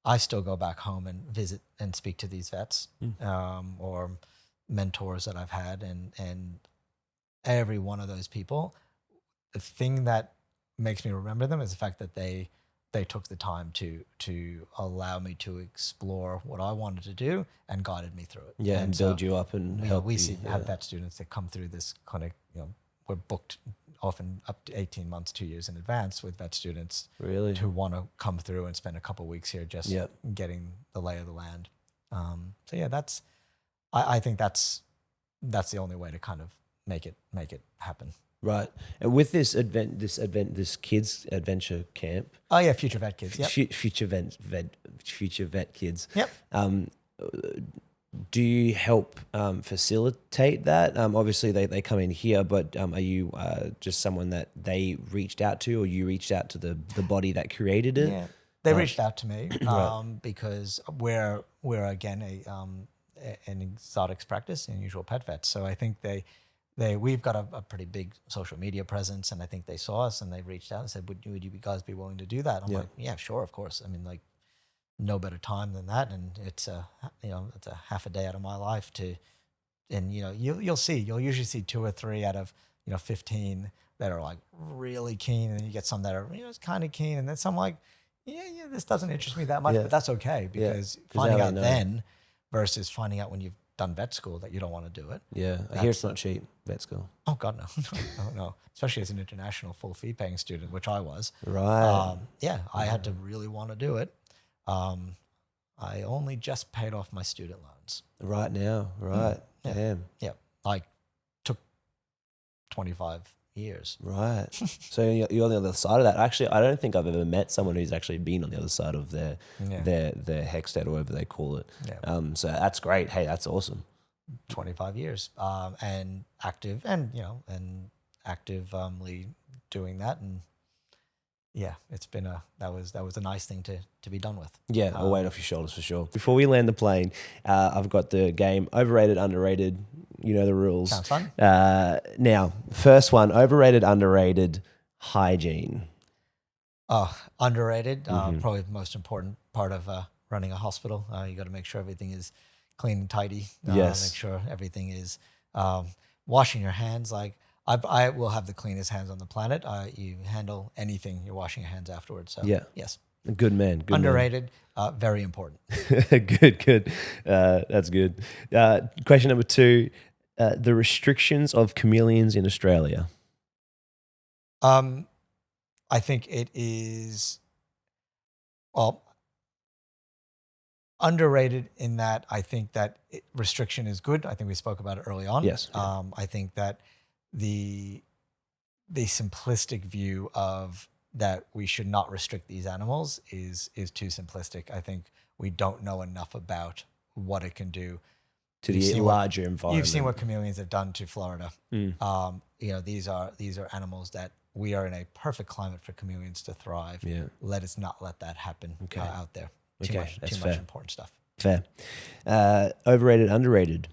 I still go back home and visit and speak to these vets or mentors that I've had, and every one of those people, the thing that makes me remember them is the fact that they took the time to allow me to explore what I wanted to do and guided me through it. Yeah, and build you up and help we you. have vet students that come through this clinic. We're booked often up to 18 months, 2 years in advance with vet students really who want to come through and spend a couple of weeks here just getting the lay of the land. So yeah, I think that's the only way to kind of make it happen. Right. And with this kids adventure camp. Oh yeah, Future Vet Kids. Yep. Future Vet Kids. Yep. Do you help facilitate that? Obviously they come in here, but are you just someone that they reached out to, or you reached out to the body that created it? Yeah. They reached out to me because we're again an exotics practice, Unusual Pet Vets. So I think we've got a pretty big social media presence, and I think they saw us and they reached out and said, would you guys be willing to do that? I'm like, yeah, sure, of course. I mean, like, no better time than that, and it's a half a day out of my life and you'll usually see 2 or 3 out of 15 that are like really keen, and then you get some that are kind of keen, and then some like this doesn't interest me that much, but that's okay, because finding out then versus finding out when you've done vet school that you don't want to do it. Yeah, I hear it's not cheap, vet school. Oh God, no. Especially as an international full fee paying student, which I was. Right. I had to really want to do it. I only just paid off my student loans. Right now, right. Yeah. Damn. Yeah, like took 25 years. Right. So you're on the other side of that. Actually, I don't think I've ever met someone who's actually been on the other side of their Hexstat, or whatever they call it. Yeah. So that's great. Hey, that's awesome. 25 years and active, and actively doing that, and yeah, it's been that was a nice thing to be done with. Yeah, a weight off your shoulders for sure. Before we land the plane, I've got the game overrated, underrated. You know the rules. Sounds fun. Now, first one, overrated, underrated hygiene. Underrated. Probably the most important part of running a hospital. You got to make sure everything is clean and tidy. Yes. Make sure everything is washing your hands. Like I will have the cleanest hands on the planet. You handle anything, you're washing your hands afterwards. So yes, good man. Good underrated. Very important. Good. That's good. Question number 2: the restrictions of chameleons in Australia. I think it is, well, underrated in that I think that restriction is good. I think we spoke about it early on. Yes. I think that the simplistic view of that we should not restrict these animals is too simplistic. I think we don't know enough about what it can do To the larger environment. You've seen what chameleons have done to Florida. These are animals that we are in a perfect climate for chameleons to thrive. Yeah. Let us not let that happen out there. Too much important stuff. Fair. Overrated, underrated.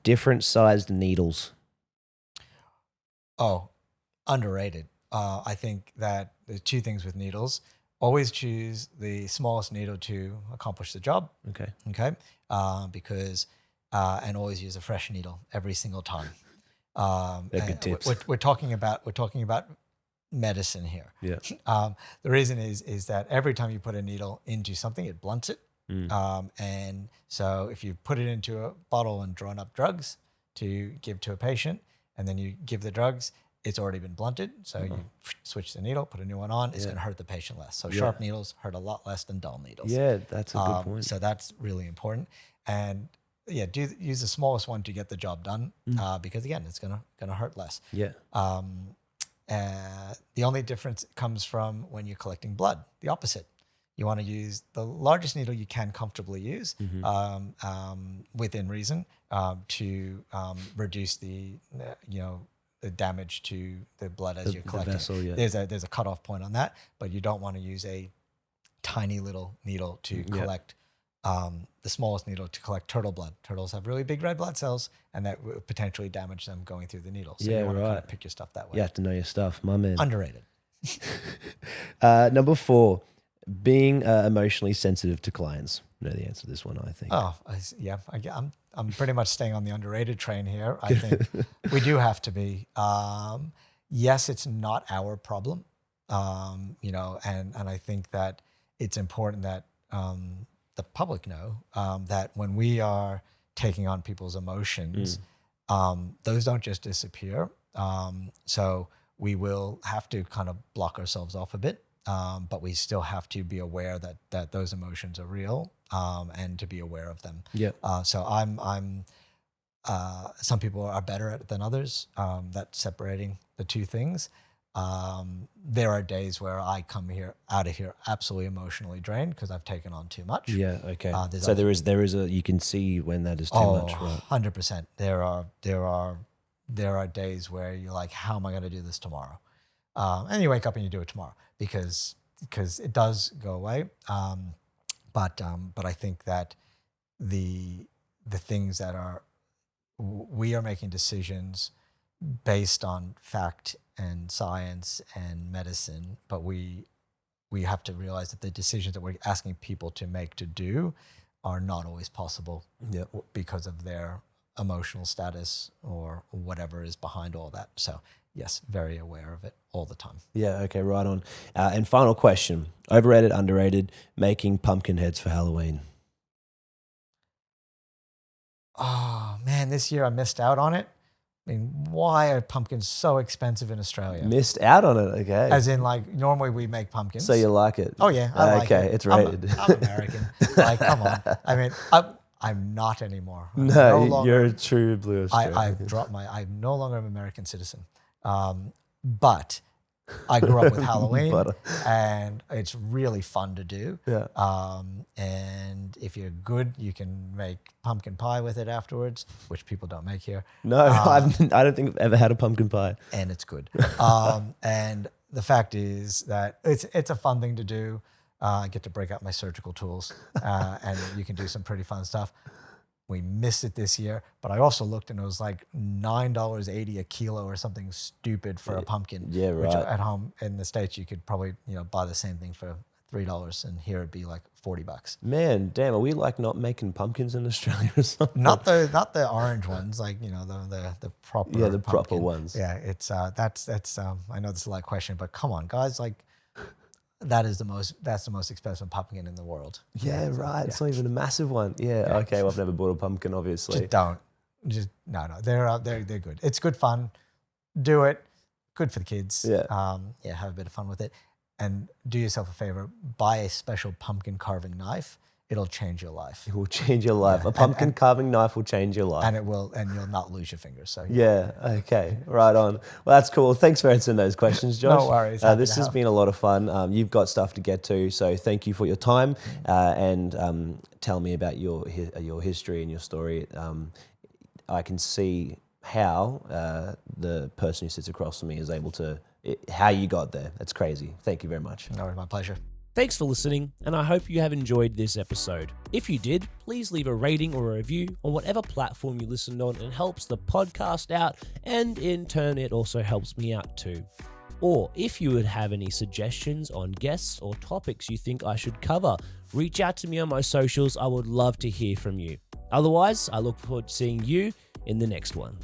Different sized needles. Oh, underrated. I think that there's two things with needles. Always choose the smallest needle to accomplish the job. Okay. Because and always use a fresh needle every single time. They're good tips. We're talking about medicine here. Yeah. The reason is that every time you put a needle into something, it blunts it. And so if you put it into a bottle and drawn up drugs to give to a patient, and then you give the drugs, it's already been blunted. So you switch the needle, put a new one on, it's going to hurt the patient less. So sharp needles hurt a lot less than dull needles. Yeah, that's a good point. So that's really important. And use the smallest one to get the job done, because again, it's gonna hurt less. Yeah. The only difference comes from when you're collecting blood. The opposite. You want to use the largest needle you can comfortably use, within reason, to reduce the damage to the blood as you're collecting. The vessel, yeah. There's a cutoff point on that, but you don't want to use a tiny little needle to collect. The smallest needle to collect turtle blood. Turtles have really big red blood cells, and that will potentially damage them going through the needle. So you want to kind of pick your stuff that way. You have to know your stuff, my man. Underrated. Number 4, being emotionally sensitive to clients. I know the answer to this one, I think. I'm pretty much staying on the underrated train here. I think we do have to be. Yes, it's not our problem, and I think that it's important that the public know that when we are taking on people's emotions, those don't just disappear. So we will have to kind of block ourselves off a bit, but we still have to be aware that those emotions are real, and to be aware of them. So I'm some people are better at it than others. That's separating the two things. There are days where I come out of here absolutely emotionally drained because I've taken on too much. Yeah. Okay. So there is a, you can see when that is too much, right? 100%. There are days where you're like, how am I going to do this tomorrow? And you wake up and you do it tomorrow because it does go away. But I think that the things that we are making decisions based on fact and science and medicine, but we have to realize that the decisions that we're asking people to make to do are not always possible because of their emotional status or whatever is behind all that. So yes, very aware of it all the time. Yeah, okay, right on. And final question, overrated, underrated, making pumpkin heads for Halloween. Oh man, this year I missed out on it. I mean, why are pumpkins so expensive in Australia? Missed out on it, okay. As in, like, normally we make pumpkins. So you like it? Oh, yeah, I like it. Okay, it's rated. I'm American. Like, come on. I mean, I'm not anymore. No, you're a true blue Australian. I'm no longer an American citizen. But I grew up with Halloween, and it's really fun to do. Yeah. And if you're good, you can make pumpkin pie with it afterwards, which people don't make here. No, I don't think I've ever had a pumpkin pie. And it's good. And the fact is that it's a fun thing to do. I get to break out my surgical tools, and you can do some pretty fun stuff. We missed it this year, but I also looked and it was like $9.80 a kilo or something stupid for a pumpkin. Yeah, right. Which at home in the States, you could probably, buy the same thing for $3, and here it'd be like $40. Man, damn, are we like not making pumpkins in Australia or something? Not the orange ones, like the proper. Yeah, the proper pumpkin. ones. Yeah, it's that's I know this is a light question, but come on, guys, like that's the most expensive pumpkin in the world. Yeah, right. It's not even a massive one. Yeah. Okay. Well, I've never bought a pumpkin, obviously. Just don't. No. They're good. It's good fun. Do it. Good for the kids. Yeah. Have a bit of fun with it, and do yourself a favor. Buy a special pumpkin carving knife. It'll change your life. It will change your life. Yeah. A pumpkin carving knife will change your life. And you'll not lose your fingers. So yeah. Okay. Right on. Well, that's cool. Thanks for answering those questions, Josh. No worries. This has been a lot of fun. You've got stuff to get to, so thank you for your time and tell me about your history and your story. I can see how the person who sits across from me is able to, how you got there. That's crazy. Thank you very much. No, my pleasure. Thanks for listening, and I hope you have enjoyed this episode. If you did, please leave a rating or a review on whatever platform you listened on. It helps the podcast out, and in turn, it also helps me out too. Or if you would have any suggestions on guests or topics you think I should cover, reach out to me on my socials. I would love to hear from you. Otherwise, I look forward to seeing you in the next one.